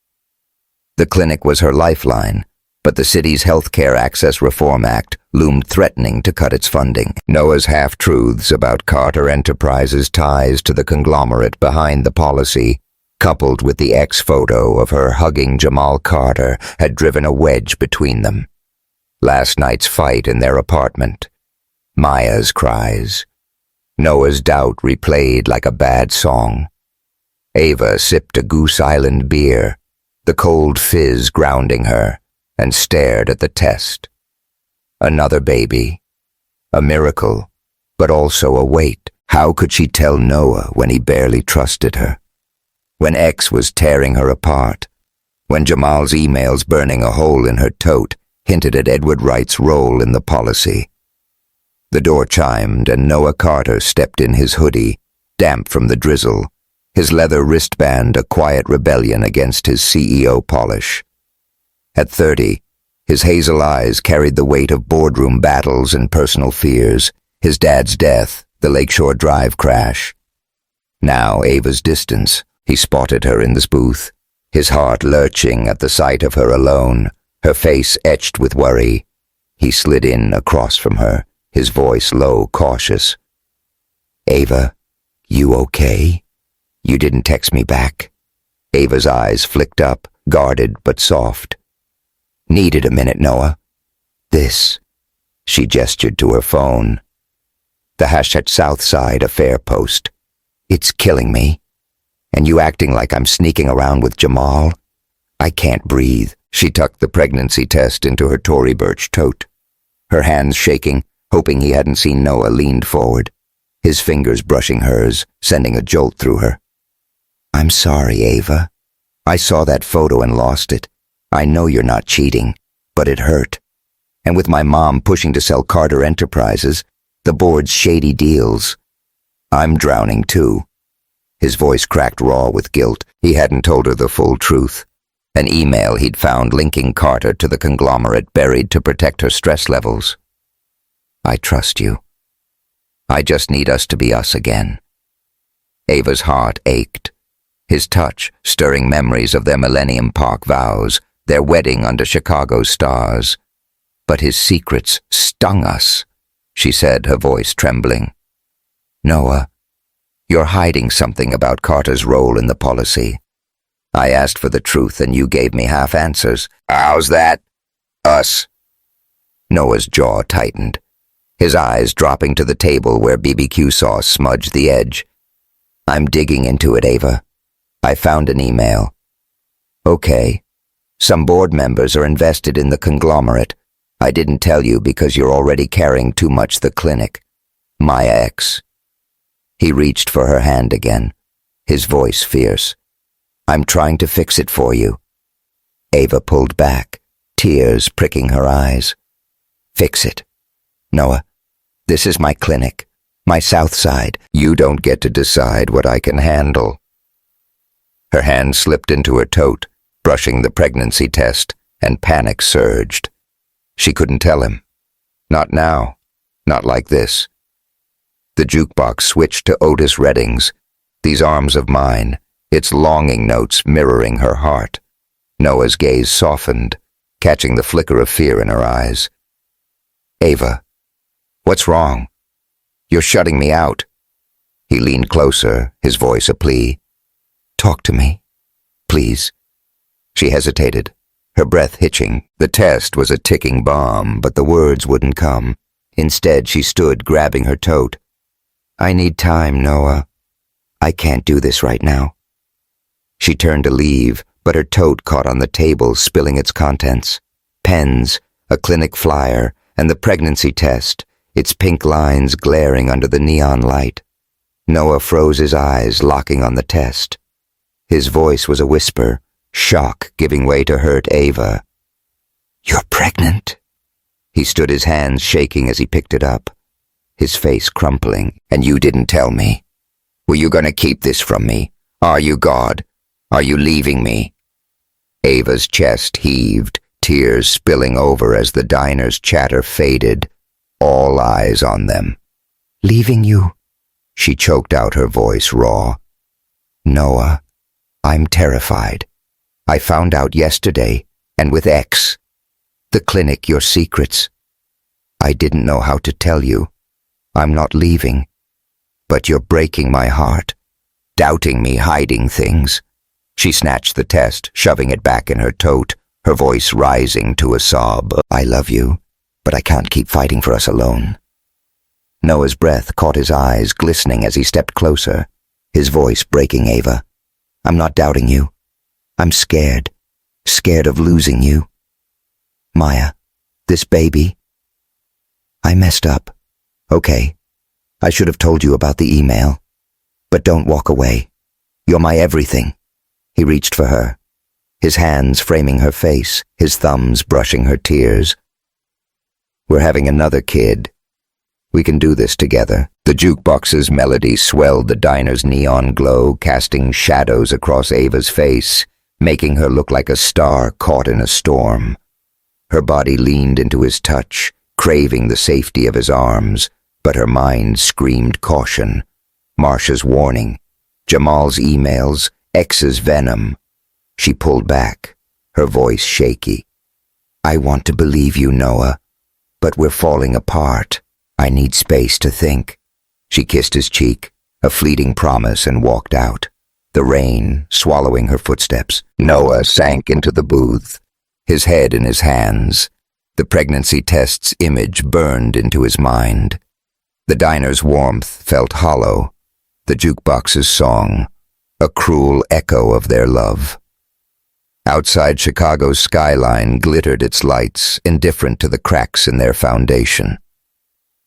The clinic was her lifeline, but the city's Healthcare Access Reform Act loomed threatening to cut its funding. Noah's half-truths about Carter Enterprises' ties to the conglomerate behind the policy, coupled with the ex-photo of her hugging Jamal Carter, had driven a wedge between them. Last night's fight in their apartment. Maya's cries. Noah's doubt replayed like a bad song. Ava sipped a Goose Island beer, the cold fizz grounding her, and stared at the test. Another baby. A miracle, but also a weight. How could she tell Noah when he barely trusted her? When X was tearing her apart? When Jamal's emails burning a hole in her tote hinted at Edward Wright's role in the policy? The door chimed, and Noah Carter stepped in, his hoodie, damp from the drizzle, his leather wristband a quiet rebellion against his CEO polish. At 30, his hazel eyes carried the weight of boardroom battles and personal fears, his dad's death, the Lakeshore Drive crash. Now Ava's distance. He spotted her in this booth, his heart lurching at the sight of her alone, her face etched with worry. He slid in across from her, his voice low, cautious. Ava, you okay? You didn't text me back. Ava's eyes flicked up, guarded but soft. Needed a minute, Noah. This. She gestured to her phone. The #Southside affair post. It's killing me. And you acting like I'm sneaking around with Jamal? I can't breathe. She tucked the pregnancy test into her Tory Burch tote. Her hands shaking, hoping he hadn't seen Noah, leaned forward, his fingers brushing hers, sending a jolt through her. I'm sorry, Ava. I saw that photo and lost it. I know you're not cheating, but it hurt. And with my mom pushing to sell Carter Enterprises, the board's shady deals, I'm drowning too. His voice cracked raw with guilt. He hadn't told her the full truth. An email he'd found linking Carter to the conglomerate buried to protect her stress levels. I trust you. I just need us to be us again. Ava's heart ached. His touch stirring memories of their Millennium Park vows, their wedding under Chicago's stars. But his secrets stung us, she said, her voice trembling. Noah, you're hiding something about Carter's role in the policy. I asked for the truth and you gave me half answers. How's that? Us. Noah's jaw tightened, his eyes dropping to the table where BBQ sauce smudged the edge. I'm digging into it, Ava. I found an email. Okay. Some board members are invested in the conglomerate. I didn't tell you because you're already carrying too much the clinic. My ex. He reached for her hand again, his voice fierce. I'm trying to fix it for you. Ava pulled back, tears pricking her eyes. Fix it. Noah, this is my clinic, my South Side. You don't get to decide what I can handle. Her hand slipped into her tote, brushing the pregnancy test, and panic surged. She couldn't tell him. Not now. Not like this. The jukebox switched to Otis Redding's, These Arms of Mine, its longing notes mirroring her heart. Noah's gaze softened, catching the flicker of fear in her eyes. Ava, what's wrong? You're shutting me out. He leaned closer, his voice a plea. Talk to me, please. She hesitated, her breath hitching. The test was a ticking bomb, but the words wouldn't come. Instead, she stood, grabbing her tote. I need time, Noah. I can't do this right now. She turned to leave, but her tote caught on the table, spilling its contents. Pens, a clinic flyer, and the pregnancy test, its pink lines glaring under the neon light. Noah froze his eyes, locking on the test. His voice was a whisper, shock giving way to hurt Ava. You're pregnant? He stood, his hands shaking as he picked it up, his face crumpling. And you didn't tell me. Were you going to keep this from me? Are you, God? Are you leaving me? Ava's chest heaved, tears spilling over as the diner's chatter faded, all eyes on them. Leaving you? She choked out, her voice raw. Noah, I'm terrified. I found out yesterday, and with X. The clinic, your secrets. I didn't know how to tell you. I'm not leaving. But you're breaking my heart, doubting me, hiding things. She snatched the test, shoving it back in her tote, her voice rising to a sob. I love you, but I can't keep fighting for us alone. Noah's breath caught his eyes, glistening as he stepped closer, his voice breaking. Ava, I'm not doubting you. I'm scared of losing you. Maya, this baby. I messed up. Okay, I should have told you about the email. But don't walk away. You're my everything. He reached for her, his hands framing her face, his thumbs brushing her tears. We're having another kid. We can do this together. The jukebox's melody swelled the diner's neon glow, casting shadows across Ava's face, making her look like a star caught in a storm. Her body leaned into his touch, craving the safety of his arms, but her mind screamed caution. Marsha's warning, Jamal's emails, X's venom. She pulled back, her voice shaky. I want to believe you, Noah, but we're falling apart. I need space to think. She kissed his cheek, a fleeting promise, and walked out, the rain swallowing her footsteps. Noah sank into the booth, his head in his hands. The pregnancy test's image burned into his mind. The diner's warmth felt hollow, the jukebox's song, a cruel echo of their love. Outside, Chicago's skyline glittered its lights, indifferent to the cracks in their foundation.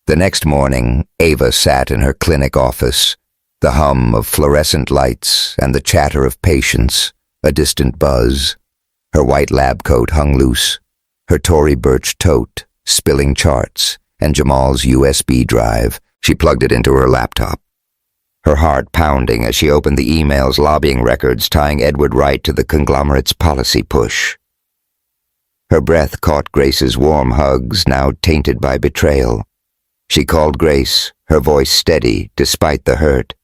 The next morning, Ava sat in her clinic office, the hum of fluorescent lights and the chatter of patients, a distant buzz. Her white lab coat hung loose, her Tory Burch tote, spilling charts, and Jamal's USB drive. She plugged it into her laptop, her heart pounding as she opened the emails lobbying records tying Edward Wright to the conglomerate's policy push. Her breath caught Grace's warm hugs, now tainted by betrayal. She called Grace, her voice steady despite the hurt.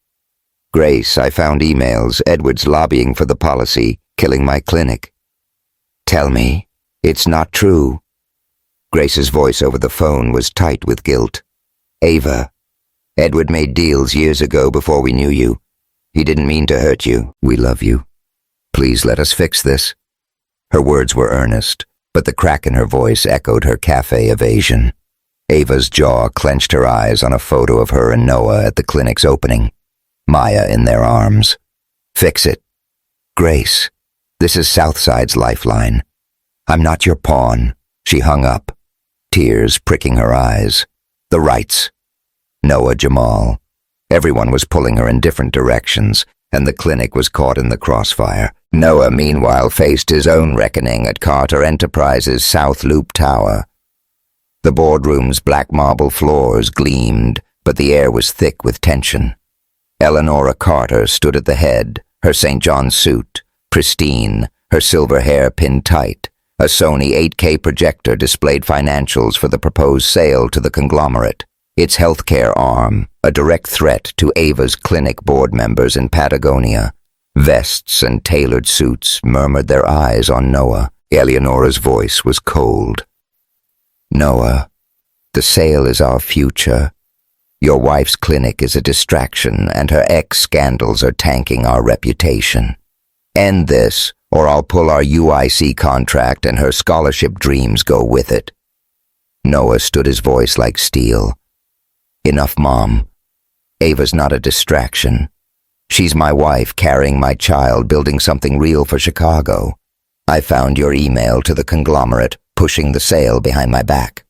Grace, I found emails, Edward's lobbying for the policy, killing my clinic. Tell me, it's not true. Grace's voice over the phone was tight with guilt. Ava, Edward made deals years ago before we knew you. He didn't mean to hurt you. We love you. Please let us fix this. Her words were earnest, but the crack in her voice echoed her cafe evasion. Ava's jaw clenched, her eyes on a photo of her and Noah at the clinic's opening, Maya in their arms. Fix it. Grace, this is Southside's lifeline. I'm not your pawn. She hung up, tears pricking her eyes. The Wrights. Noah, Jamal. Everyone was pulling her in different directions, and the clinic was caught in the crossfire. Noah, meanwhile, faced his own reckoning at Carter Enterprises' South Loop Tower. The boardroom's black marble floors gleamed, but the air was thick with tension. Eleanora Carter stood at the head, her St. John's suit, pristine, her silver hair pinned tight. A Sony 8K projector displayed financials for the proposed sale to the conglomerate, its healthcare arm, a direct threat to Ava's clinic board members in Patagonia. Vests and tailored suits murmured their eyes on Noah. Eleonora's voice was cold. Noah, the sale is our future. Your wife's clinic is a distraction, and her ex-scandals are tanking our reputation. End this, or I'll pull our UIC contract and her scholarship dreams go with it. Noah stood, his voice like steel. Enough, Mom. Ava's not a distraction. She's my wife, carrying my child, building something real for Chicago. I found your email to the conglomerate, pushing the sale behind my back.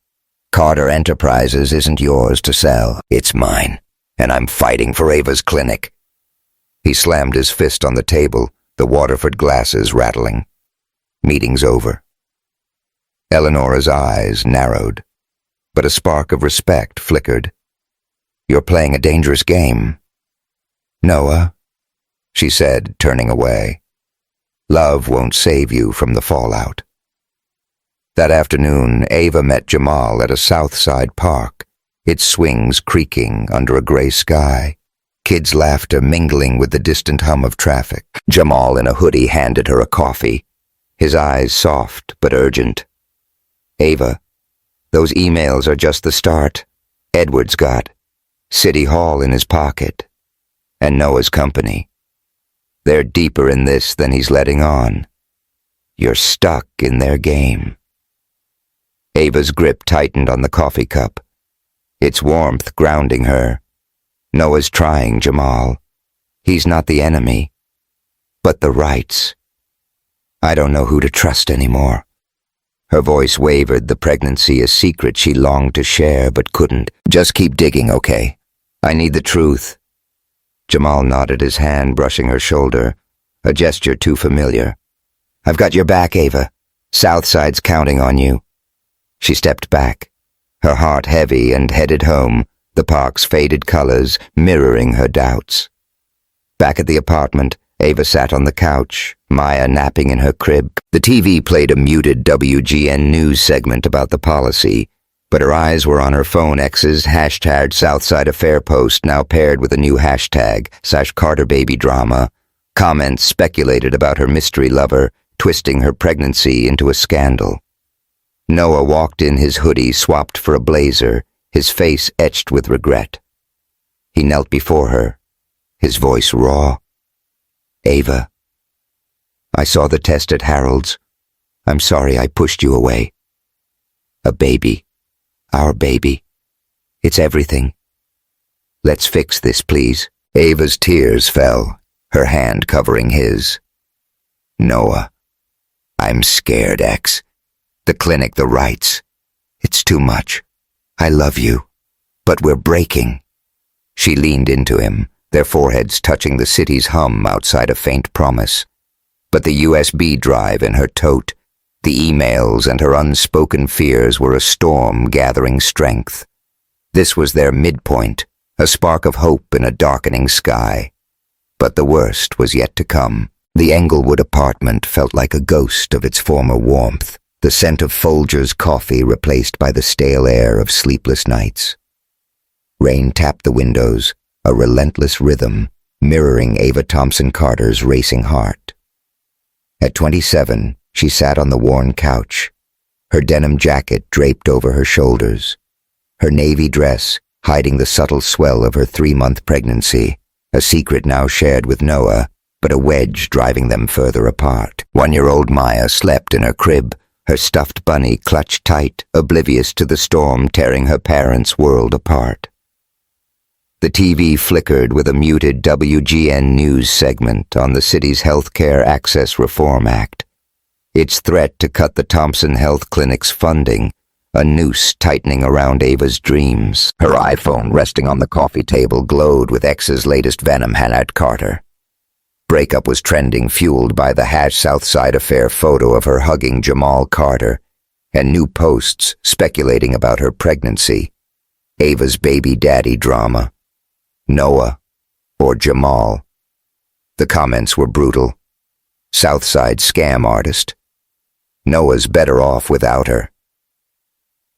Carter Enterprises isn't yours to sell. It's mine, and I'm fighting for Ava's clinic. He slammed his fist on the table, the Waterford glasses rattling. Meeting's over. Eleanora's eyes narrowed, but a spark of respect flickered. You're playing a dangerous game. Noah, she said, turning away. Love won't save you from the fallout. That afternoon, Ava met Jamal at a South Side park, its swings creaking under a gray sky, kids' laughter mingling with the distant hum of traffic. Jamal in a hoodie handed her a coffee, his eyes soft but urgent. Ava, those emails are just the start. Edward's got City Hall in his pocket, and Noah's company. They're deeper in this than he's letting on. You're stuck in their game. Ava's grip tightened on the coffee cup, its warmth grounding her. Noah's trying, Jamal. He's not the enemy, but the rights. I don't know who to trust anymore. Her voice wavered, the pregnancy a secret she longed to share but couldn't. Just keep digging, okay? I need the truth. Jamal nodded, his hand brushing her shoulder, a gesture too familiar. I've got your back, Ava. Southside's counting on you. She stepped back, her heart heavy, and headed home, the park's faded colors mirroring her doubts. Back at the apartment, Ava sat on the couch, Maya napping in her crib. The TV played a muted WGN news segment about the policy, but her eyes were on her phone. X's hashtag Southside Affair post, now paired with a new hashtag, /Carter Baby Drama. Comments speculated about her mystery lover, twisting her pregnancy into a scandal. Noah walked in, his hoodie swapped for a blazer, his face etched with regret. He knelt before her, his voice raw. Ava, I saw the test at Harold's. I'm sorry I pushed you away. A baby. Our baby. It's everything. Let's fix this, please. Ava's tears fell, her hand covering his. Noah, I'm scared, X. The clinic, the rights. It's too much. I love you, but we're breaking. She leaned into him, their foreheads touching, the city's hum outside a faint promise. But the USB drive in her tote, the emails and her unspoken fears were a storm gathering strength. This was their midpoint, a spark of hope in a darkening sky. But the worst was yet to come. The Englewood apartment felt like a ghost of its former warmth, the scent of Folger's coffee replaced by the stale air of sleepless nights. Rain tapped the windows, a relentless rhythm, mirroring Ava Thompson Carter's racing heart. At 27, she sat on the worn couch, her denim jacket draped over her shoulders, her navy dress hiding the subtle swell of her 3-month pregnancy, a secret now shared with Noah, but a wedge driving them further apart. 1-year-old Maya slept in her crib, her stuffed bunny clutched tight, oblivious to the storm tearing her parents' world apart. The TV flickered with a muted WGN news segment on the city's Healthcare Access Reform Act, its threat to cut the Thompson Health Clinic's funding, a noose tightening around Ava's dreams. Her iPhone resting on the coffee table glowed with X's latest venom, Hannah Carter. Breakup was trending, fueled by the #Southside Affair photo of her hugging Jamal Carter, and new posts speculating about her pregnancy. Ava's baby daddy drama. Noah or Jamal. The comments were brutal. Southside scam artist. Noah's better off without her.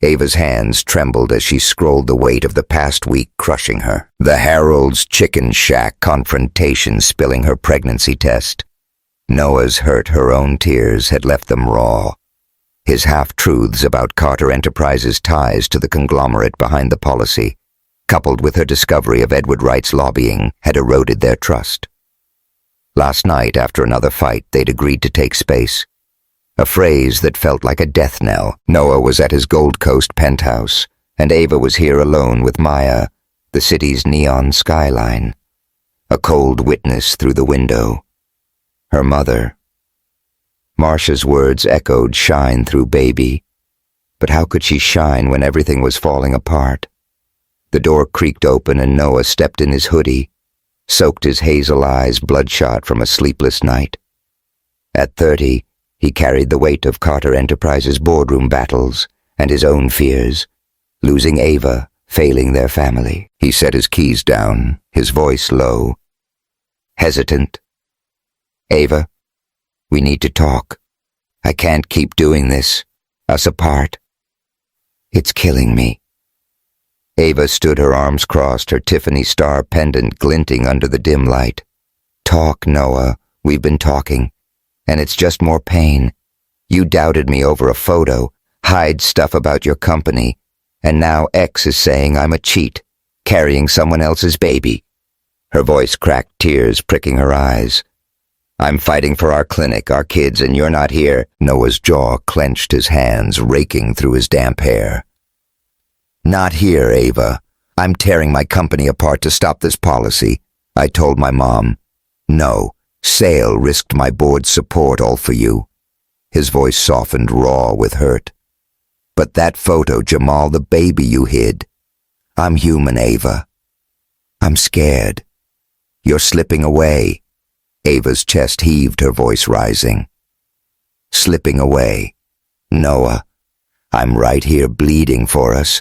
Ava's hands trembled as she scrolled the weight of the past week crushing her. The Harold's Chicken Shack confrontation spilling her pregnancy test. Noah's hurt her own tears had left them raw. His half-truths about Carter Enterprises' ties to the conglomerate behind the policy, coupled with her discovery of Edward Wright's lobbying, had eroded their trust. Last night, after another fight, they'd agreed to take space. A phrase that felt like a death knell. Noah was at his Gold Coast penthouse, and Ava was here alone with Maya, the city's neon skyline. A cold witness through the window. Her mother. Marcia's words echoed, "Shine through, baby." But how could she shine when everything was falling apart? The door creaked open and Noah stepped in his hoodie, soaked his hazel eyes bloodshot from a sleepless night. At 30, he carried the weight of Carter Enterprises' boardroom battles and his own fears, losing Ava, failing their family. He set his keys down, his voice low, hesitant. "Ava, we need to talk. I can't keep doing this, us apart. It's killing me." Ava stood, her arms crossed, her Tiffany star pendant glinting under the dim light. "Talk, Noah. We've been talking. And it's just more pain. You doubted me over a photo, hide stuff about your company, and now X is saying I'm a cheat, carrying someone else's baby." Her voice cracked, tears pricking her eyes. "I'm fighting for our clinic, our kids, and you're not here." Noah's jaw clenched, his hands raking through his damp hair. "Not here, Ava. I'm tearing my company apart to stop this policy. I told my mom. No. Sale risked my board's support all for you." His voice softened, raw with hurt. "But that photo, Jamal, the baby you hid. I'm human, Ava. I'm scared. You're slipping away." Ava's chest heaved, her voice rising. "Slipping away. Noah, I'm right here bleeding for us.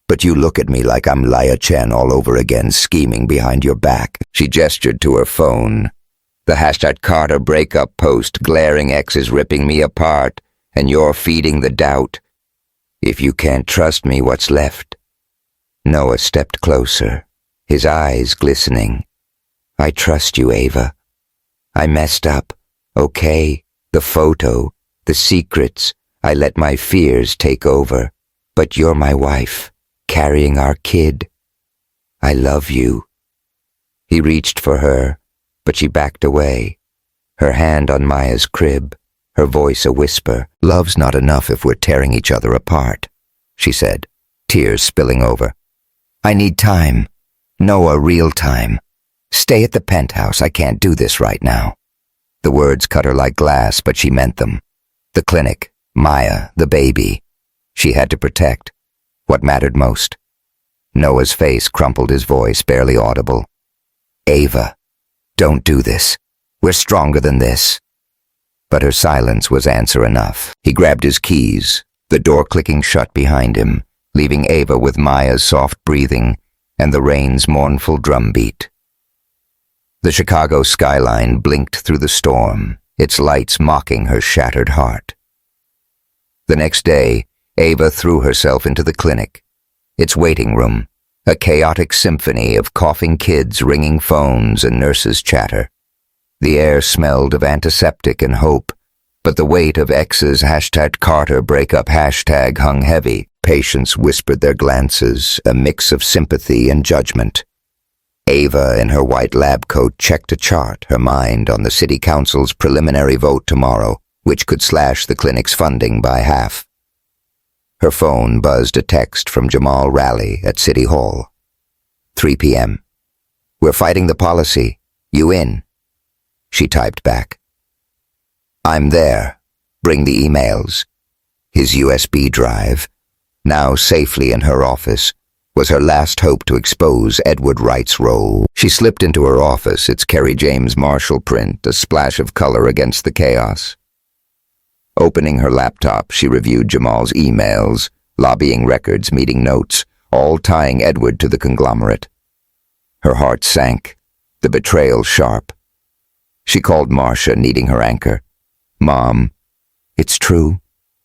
But you look at me like I'm Laya Chen all over again, scheming behind your back." She gestured to her phone. "The #Carter breakup post, glaring X is ripping me apart, and you're feeding the doubt. If you can't trust me, what's left?" Noah stepped closer, his eyes glistening. "I trust you, Ava. I messed up, okay? The photo, the secrets, I let my fears take over. But you're my wife, carrying our kid. I love you." He reached for her, but she backed away, her hand on Maya's crib, her voice a whisper. "Love's not enough if we're tearing each other apart," she said, tears spilling over. "I need time. Noah, real time. Stay at the penthouse. I can't do this right now." The words cut her like glass, but she meant them. The clinic, Maya, the baby. She had to protect what mattered most. Noah's face crumpled, his voice barely audible. "Ava, don't do this. We're stronger than this." But her silence was answer enough. He grabbed his keys, the door clicking shut behind him, leaving Ava with Maya's soft breathing and the rain's mournful drumbeat. The Chicago skyline blinked through the storm, its lights mocking her shattered heart. The next day, Ava threw herself into the clinic, its waiting room, a chaotic symphony of coughing kids, ringing phones, and nurses' chatter. The air smelled of antiseptic and hope, but the weight of X's #Carter breakup hashtag hung heavy. Patients whispered their glances, a mix of sympathy and judgment. Ava, in her white lab coat, checked a chart, her mind on the city council's preliminary vote tomorrow, which could slash the clinic's funding by half. Her phone buzzed a text from Jamal Raleigh at City Hall. 3 p.m. "We're fighting the policy. You in?" She typed back. "I'm there. Bring the emails." His USB drive, now safely in her office, was her last hope to expose Edward Wright's role. She slipped into her office, its Kerry James Marshall print, a splash of color against the chaos. Opening her laptop, she reviewed Jamal's emails, lobbying records, meeting notes, all tying Edward to the conglomerate. Her heart sank, the betrayal sharp. She called Marcia, needing her anchor. "Mom, it's true,"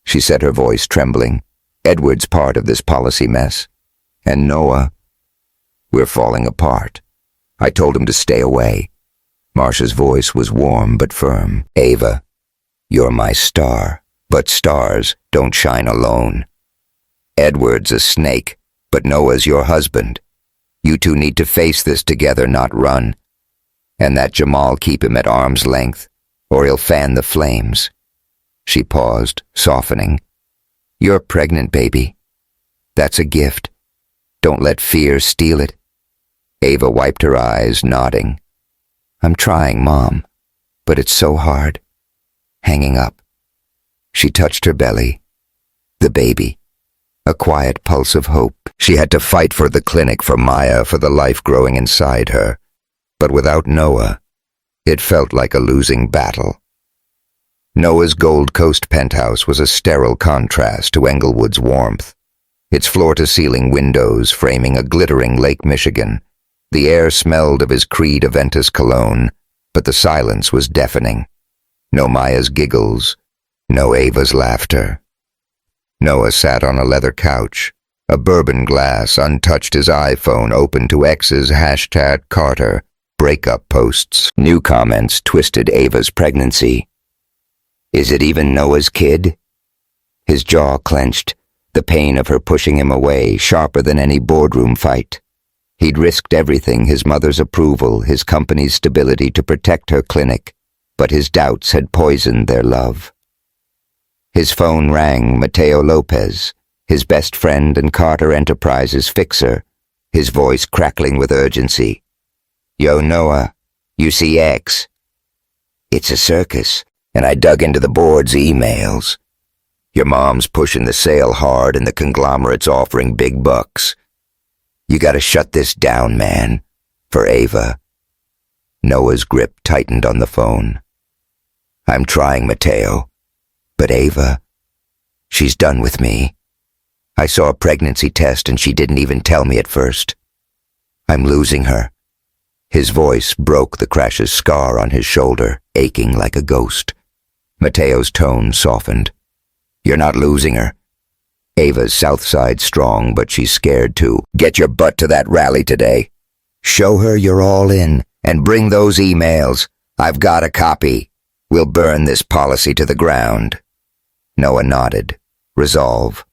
she said, her voice trembling. "Edward's part of this policy mess. And Noah, we're falling apart. I told him to stay away." Marcia's voice was warm but firm. "Ava, you're my star, but stars don't shine alone. Edward's a snake, but Noah's your husband. You two need to face this together, not run. And that Jamal keep him at arm's length, or he'll fan the flames." She paused, softening. "You're pregnant, baby. That's a gift. Don't let fear steal it." Ava wiped her eyes, nodding. "I'm trying, Mom, but it's so hard." Hanging up. She touched her belly. The baby. A quiet pulse of hope. She had to fight for the clinic, for Maya, for the life growing inside her. But without Noah, it felt like a losing battle. Noah's Gold Coast penthouse was a sterile contrast to Englewood's warmth. Its floor-to-ceiling windows framing a glittering Lake Michigan. The air smelled of his Creed Aventus cologne, but the silence was deafening. No Maya's giggles, no Ava's laughter. Noah sat on a leather couch, a bourbon glass untouched, his iPhone open to X's #Carter, breakup posts. New comments twisted Ava's pregnancy. Is it even Noah's kid? His jaw clenched, the pain of her pushing him away sharper than any boardroom fight. He'd risked everything, his mother's approval, his company's stability, to protect her clinic, but his doubts had poisoned their love. His phone rang. Mateo Lopez, his best friend and Carter Enterprises fixer, his voice crackling with urgency. "Yo, Noah, you see X?" "It's a circus," and I dug into the board's emails. "Your mom's pushing the sale hard and the conglomerate's offering big bucks. You gotta shut this down, man. For Ava." Noah's grip tightened on the phone. "I'm trying, Mateo. But Ava, she's done with me. I saw a pregnancy test and she didn't even tell me at first. I'm losing her." His voice broke, the crash's scar on his shoulder, aching like a ghost. Mateo's tone softened. "You're not losing her. Ava's Southside strong, but she's scared too. Get your butt to that rally today. Show her you're all in, and bring those emails. I've got a copy. We'll burn this policy to the ground." Noah nodded, resolve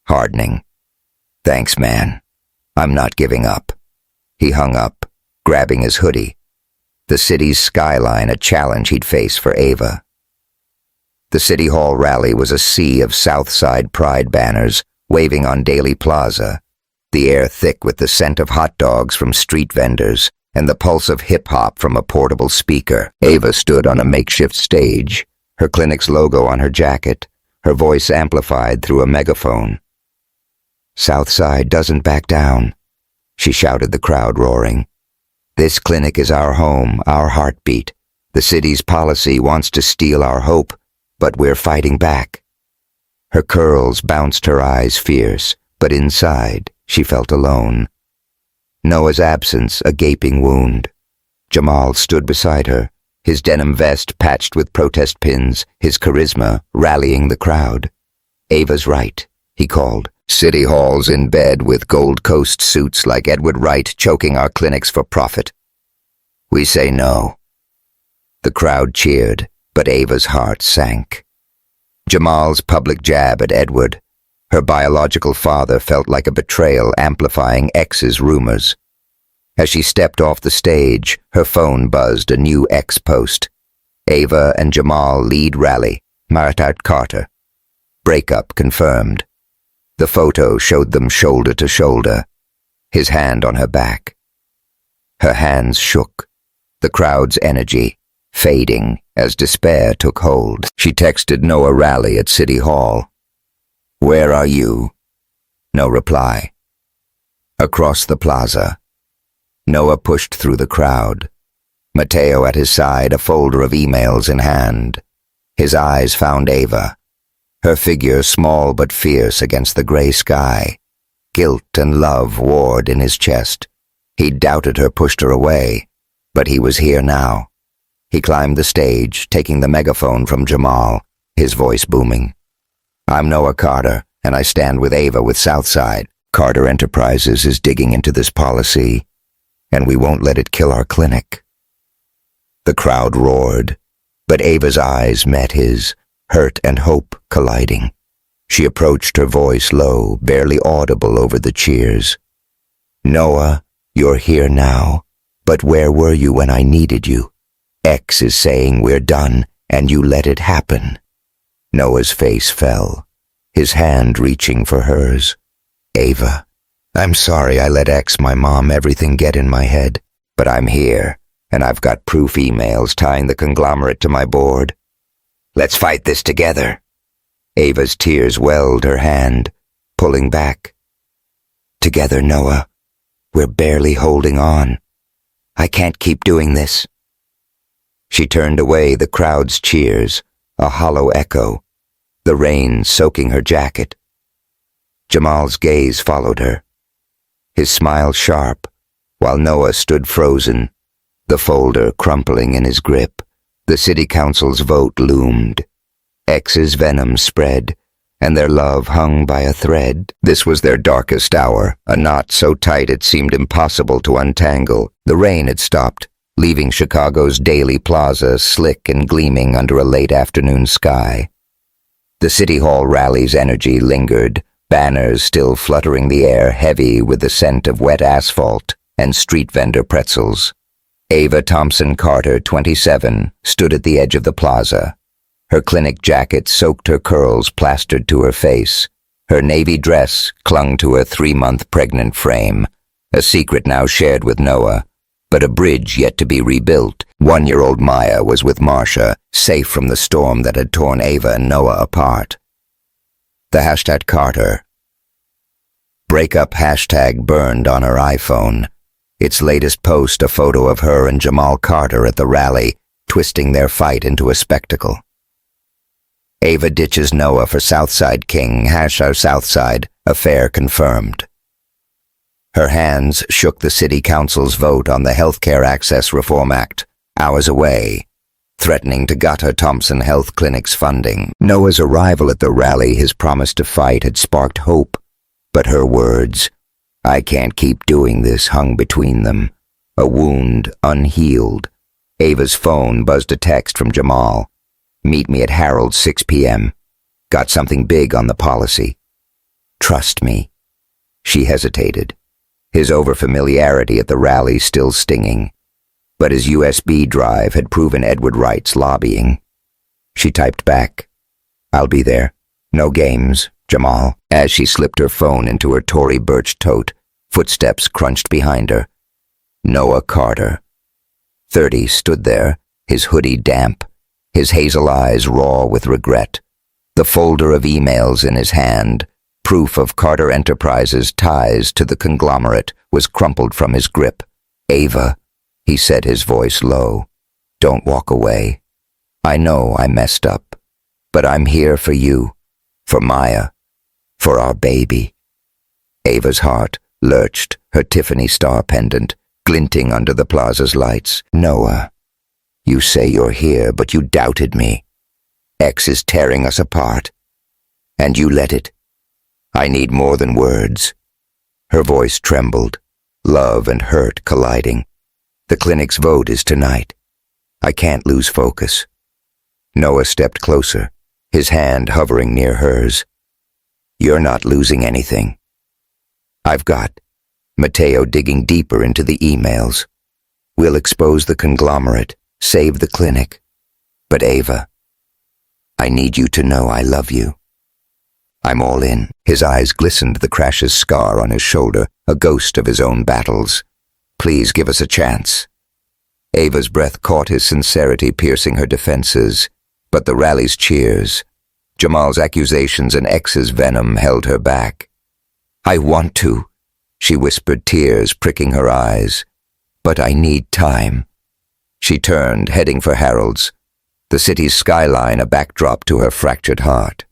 hardening. "Thanks, man. I'm not giving up." He hung up, grabbing his hoodie. The city's skyline, a challenge he'd face for Ava. The City Hall rally was a sea of Southside pride banners waving on Daly Plaza, the air thick with the scent of hot dogs from street vendors and the pulse of hip-hop from a portable speaker. Ava stood on a makeshift stage, her clinic's logo on her jacket, her voice amplified through a megaphone. "Southside doesn't back down," she shouted, the crowd roaring. "This clinic is our home, our heartbeat. The city's policy wants to steal our hope, but we're fighting back." Her curls bounced, her eyes fierce, but inside she felt alone. Noah's absence a gaping wound. Jamal stood beside her, his denim vest patched with protest pins, his charisma rallying the crowd. "Ava's right," he called. "City Hall's in bed with Gold Coast suits like Edward Wright choking our clinics for profit. We say no." The crowd cheered, but Ava's heart sank. Jamal's public jab at Edward, her biological father, felt like a betrayal, amplifying X's rumors. As she stepped off the stage, her phone buzzed, a new X post. "Ava and Jamal lead rally, Carter. Breakup confirmed." The photo showed them shoulder to shoulder, his hand on her back. Her hands shook, the crowd's energy fading as despair took hold. She texted Noah rally at City Hall. "Where are you?" No reply. Across the plaza, Noah pushed through the crowd. Mateo at his side, a folder of emails in hand. His eyes found Ava, her figure small but fierce against the gray sky. Guilt and love warred in his chest. He'd doubted her, pushed her away, but he was here now. He climbed the stage, taking the megaphone from Jamal, his voice booming. "I'm Noah Carter, and I stand with Ava with Southside. Carter Enterprises is digging into this policy, and we won't let it kill our clinic." The crowd roared, but Ava's eyes met his, hurt and hope colliding. She approached, her voice low, barely audible over the cheers. "Noah, you're here now, but where were you when I needed you? X is saying we're done, and you let it happen." Noah's face fell, his hand reaching for hers. "Ava, I'm sorry I let X, my mom, everything get in my head, but I'm here, and I've got proof emails tying the conglomerate to my board. Let's fight this together." Ava's tears welled her hand, pulling back. "Together, Noah. We're barely holding on. I can't keep doing this." She turned away, the crowd's cheers, a hollow echo, the rain soaking her jacket. Jamal's gaze followed her, his smile sharp, while Noah stood frozen, the folder crumpling in his grip. The city council's vote loomed. X's venom spread, and their love hung by a thread. This was their darkest hour, a knot so tight it seemed impossible to untangle. The rain had stopped, leaving Chicago's Daily Plaza slick and gleaming under a late afternoon sky. The City Hall rally's energy lingered, banners still fluttering the air, heavy with the scent of wet asphalt and street vendor pretzels. Ava Thompson Carter, 27, stood at the edge of the plaza. Her clinic jacket soaked her curls plastered to her face. Her navy dress clung to a 3-month pregnant frame, a secret now shared with Noah, but a bridge yet to be rebuilt. 1-year-old Maya was with Marcia, safe from the storm that had torn Ava and Noah apart. The hashtag Carter breakup hashtag burned on her iPhone. Its latest post, a photo of her and Jamal Carter at the rally, twisting their fight into a spectacle. Ava ditches Noah for Southside King, # Southside, affair confirmed. Her hands shook the city council's vote on the Healthcare Access Reform Act, hours away, threatening to gut her Thompson Health Clinic's funding. Noah's arrival at the rally, his promise to fight, had sparked hope, but her words, "I can't keep doing this," hung between them, a wound unhealed. Ava's phone buzzed a text from Jamal. "Meet me at Harold's 6 p.m. Got something big on the policy. Trust me." She hesitated, his overfamiliarity at the rally still stinging, but his USB drive had proven Edward Wright's lobbying. She typed back, "I'll be there. No games, Jamal." As she slipped her phone into her Tory Burch tote, footsteps crunched behind her. Noah Carter, 30, stood there, his hoodie damp, his hazel eyes raw with regret, the folder of emails in his hand. Proof of Carter Enterprises' ties to the conglomerate was crumpled from his grip. "Ava," he said, his voice low, "don't walk away. I know I messed up, but I'm here for you, for Maya, for our baby." Ava's heart lurched, her Tiffany star pendant glinting under the plaza's lights. "Noah, you say you're here, but you doubted me. X is tearing us apart, and you let it. I need more than words." Her voice trembled, love and hurt colliding. "The clinic's vote is tonight. I can't lose focus." Noah stepped closer, his hand hovering near hers. "You're not losing anything. I've got." Mateo digging deeper into the emails. "We'll expose the conglomerate, save the clinic. But Ava, I need you to know I love you. I'm all in." His eyes glistened, the crash's scar on his shoulder, a ghost of his own battles. "Please give us a chance." Ava's breath caught his sincerity piercing her defenses, but the rally's cheers, Jamal's accusations and X's venom held her back. "I want to. She whispered, tears pricking her eyes. But I need time. She turned, heading for Harold's, the city's skyline a backdrop to her fractured heart.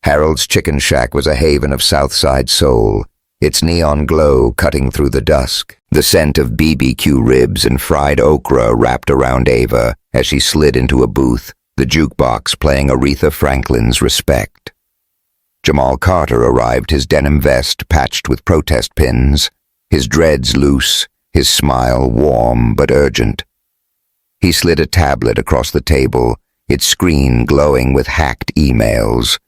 Harold's chicken shack was a haven of Southside soul, its neon glow cutting through the dusk. The scent of BBQ ribs and fried okra wrapped around Ava as she slid into a booth, the jukebox playing Aretha Franklin's Respect. Jamal Carter arrived, his denim vest patched with protest pins, his dreads loose, his smile warm but urgent. He slid a tablet across the table, its screen glowing with hacked emails.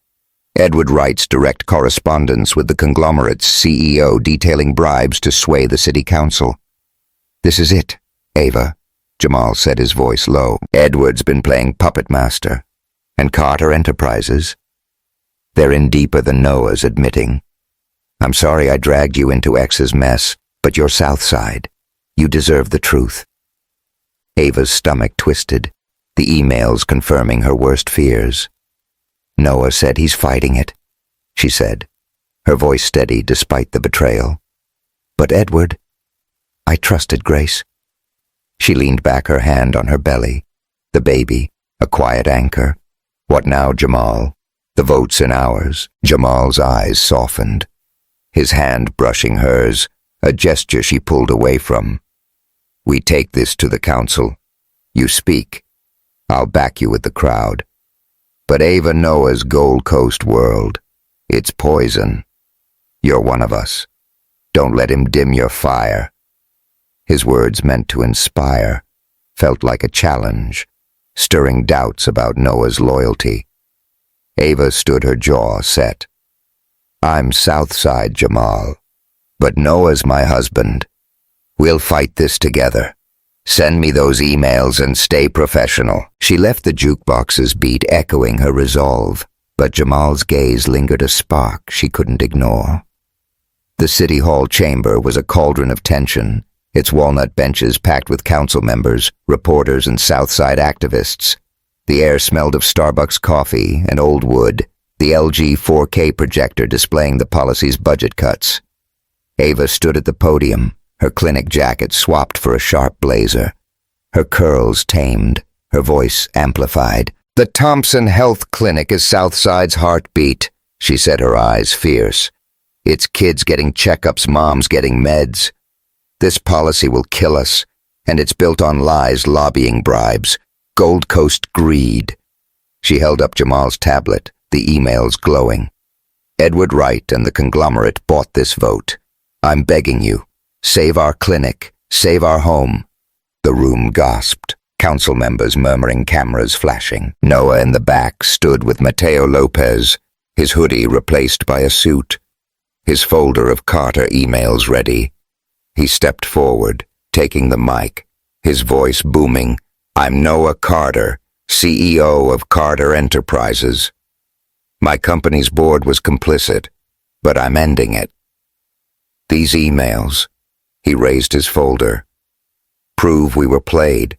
Edward Wright's direct correspondence with the conglomerate's CEO detailing bribes to sway the city council. "This is it, Ava," Jamal said, his voice low. "Edward's been playing puppet master. And Carter Enterprises? They're in deeper than Noah's admitting. I'm sorry I dragged you into X's mess, but you're Southside. You deserve the truth." Ava's stomach twisted, the emails confirming her worst fears. "Noah said he's fighting it," she said, her voice steady despite the betrayal. "But Edward, I trusted Grace." She leaned back, her hand on her belly. The baby, a quiet anchor. "What now, Jamal? The vote's in ours." Jamal's eyes softened, his hand brushing hers, a gesture she pulled away from. "We take this to the council. You speak. I'll back you with the crowd. But Ava Noah's Gold Coast world, it's poison. You're one of us. Don't let him dim your fire." His words, meant to inspire, felt like a challenge, stirring doubts about Noah's loyalty. Ava stood, her jaw set. "I'm Southside, Jamal, but Noah's my husband. We'll fight this together. Send me those emails and stay professional." She left the jukebox's beat echoing her resolve, but Jamal's gaze lingered, a spark she couldn't ignore. The City Hall chamber was a cauldron of tension, its walnut benches packed with council members, reporters, and Southside activists. The air smelled of Starbucks coffee and old wood, the LG 4K projector displaying the policy's budget cuts. Ava stood at the podium, her clinic jacket swapped for a sharp blazer. Her curls tamed, her voice amplified. "The Thompson Health Clinic is Southside's heartbeat," she said, her eyes fierce. "It's kids getting checkups, moms getting meds. This policy will kill us, and it's built on lies, lobbying bribes, Gold Coast greed." She held up Jamal's tablet, the emails glowing. "Edward Wright and the conglomerate bought this vote. I'm begging you. Save our clinic. Save our home." The room gasped, council members murmuring, cameras flashing. Noah in the back stood with Mateo Lopez, his hoodie replaced by a suit, his folder of Carter emails ready. He stepped forward, taking the mic, his voice booming. "I'm Noah Carter, CEO of Carter Enterprises. My company's board was complicit, but I'm ending it. These emails," he raised his folder, "prove we were played.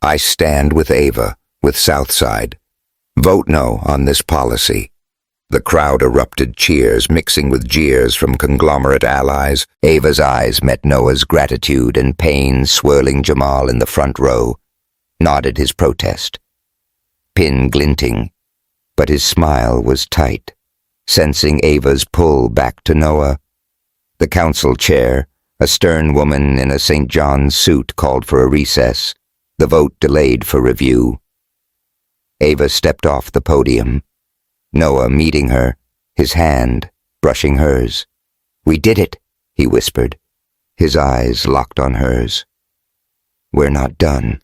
I stand with Ava, with Southside. Vote no on this policy." The crowd erupted, cheers mixing with jeers from conglomerate allies. Ava's eyes met Noah's, gratitude and pain swirling. Jamal in the front row nodded his protest, pin glinting, but his smile was tight, sensing Ava's pull back to Noah. The council chair, a stern woman in a St. John's suit, called for a recess, the vote delayed for review. Ava stepped off the podium, Noah meeting her, his hand brushing hers. "We did it," he whispered, his eyes locked on hers. "We're not done,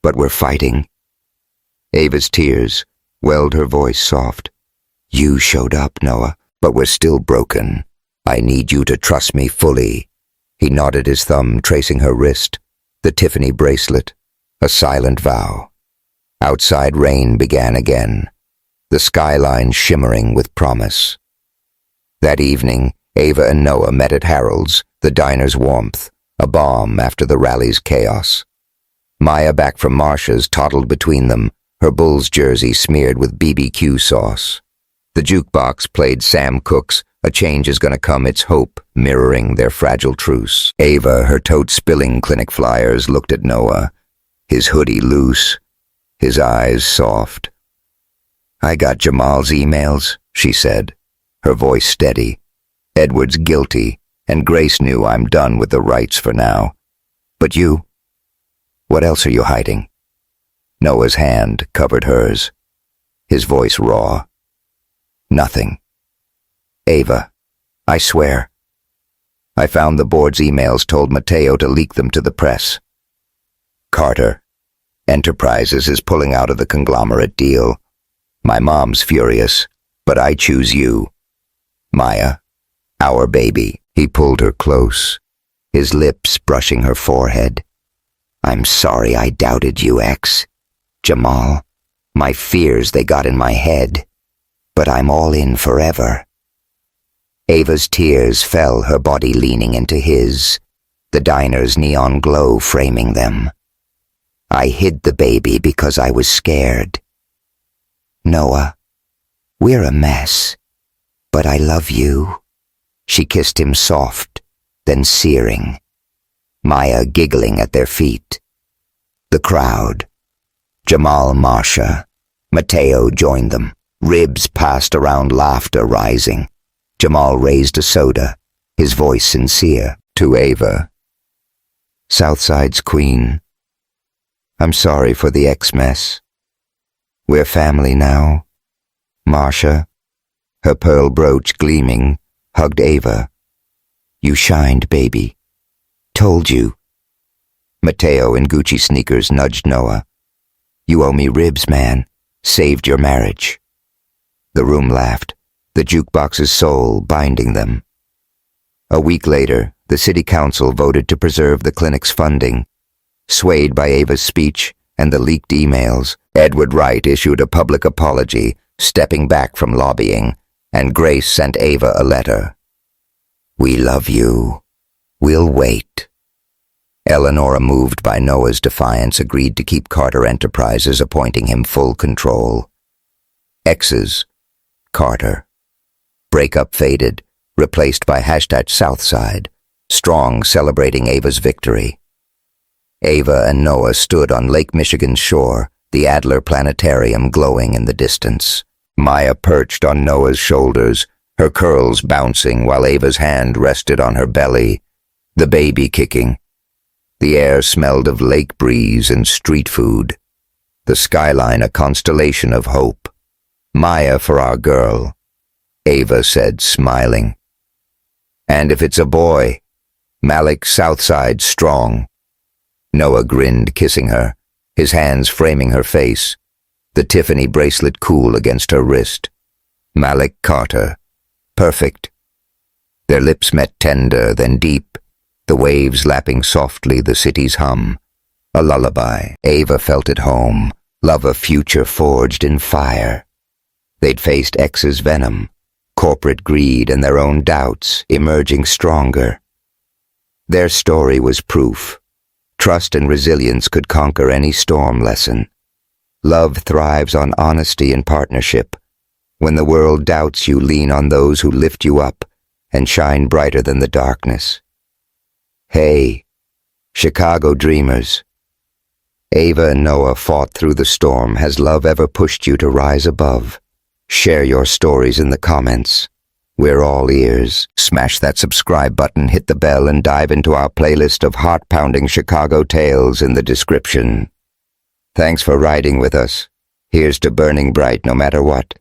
but we're fighting." Ava's tears welled, her voice soft. "You showed up, Noah, but we're still broken. I need you to trust me fully." He nodded, his thumb tracing her wrist, the Tiffany bracelet, a silent vow. Outside, rain began again, the skyline shimmering with promise. That evening, Ava and Noah met at Harold's, the diner's warmth, a balm after the rally's chaos. Maya, back from Marcia's, toddled between them, her Bulls jersey smeared with BBQ sauce. The jukebox played Sam Cooke's A change is gonna come, it's hope, mirroring their fragile truce. Ava, her tote spilling clinic flyers, looked at Noah, his hoodie loose, his eyes soft. "I got Jamal's emails," she said, her voice steady. "Edward's guilty, and Grace knew I'm done with the rights for now. But you? What else are you hiding?" Noah's hand covered hers, his voice raw. "Nothing. Ava, I swear. I found the board's emails, told Mateo to leak them to the press. Carter, Enterprises is pulling out of the conglomerate deal. My mom's furious, but I choose you. Maya, our baby." He pulled her close, his lips brushing her forehead. "I'm sorry I doubted you, X. Jamal, my fears, they got in my head. But I'm all in forever." Ava's tears fell, her body leaning into his, the diner's neon glow framing them. "I hid the baby because I was scared. Noah, we're a mess, but I love you." She kissed him soft, then searing. Maya giggling at their feet. The crowd. Jamal, Marsha, Mateo joined them. Ribs passed around, laughter rising. Jamal raised a soda, his voice sincere, to Ava. "Southside's queen. I'm sorry for the ex-mess. We're family now." Marsha, her pearl brooch gleaming, hugged Ava. "You shined, baby. Told you." Mateo in Gucci sneakers nudged Noah. "You owe me ribs, man. Saved your marriage." The room laughed, the jukebox's soul binding them. A week later, the city council voted to preserve the clinic's funding. Swayed by Ava's speech and the leaked emails, Edward Wright issued a public apology, stepping back from lobbying, and Grace sent Ava a letter. "We love you. We'll wait." Eleanor, moved by Noah's defiance, agreed to keep Carter Enterprises, appointing him full control. X's. Carter. Breakup faded, replaced by #Southside, strong celebrating Ava's victory. Ava and Noah stood on Lake Michigan's shore, the Adler Planetarium glowing in the distance. Maya perched on Noah's shoulders, her curls bouncing while Ava's hand rested on her belly, the baby kicking. The air smelled of lake breeze and street food, the skyline a constellation of hope. "Maya for our girl," Ava said, smiling. "And if it's a boy, Malik Southside strong." Noah grinned, kissing her, his hands framing her face, the Tiffany bracelet cool against her wrist. Malik Carter. Perfect. Their lips met, tender, then deep, the waves lapping softly the city's hum. A lullaby. Ava felt at home, love a future forged in fire. They'd faced X's venom, corporate greed and their own doubts, emerging stronger. Their story was proof. Trust and resilience could conquer any storm lesson. Love thrives on honesty and partnership. When the world doubts you, lean on those who lift you up and shine brighter than the darkness. Hey, Chicago dreamers. Ava and Noah fought through the storm. Has love ever pushed you to rise above? Share your stories in the comments. We're all ears. Smash that subscribe button, hit the bell, and dive into our playlist of heart-pounding Chicago tales in the description. Thanks for riding with us. Here's to burning bright no matter what.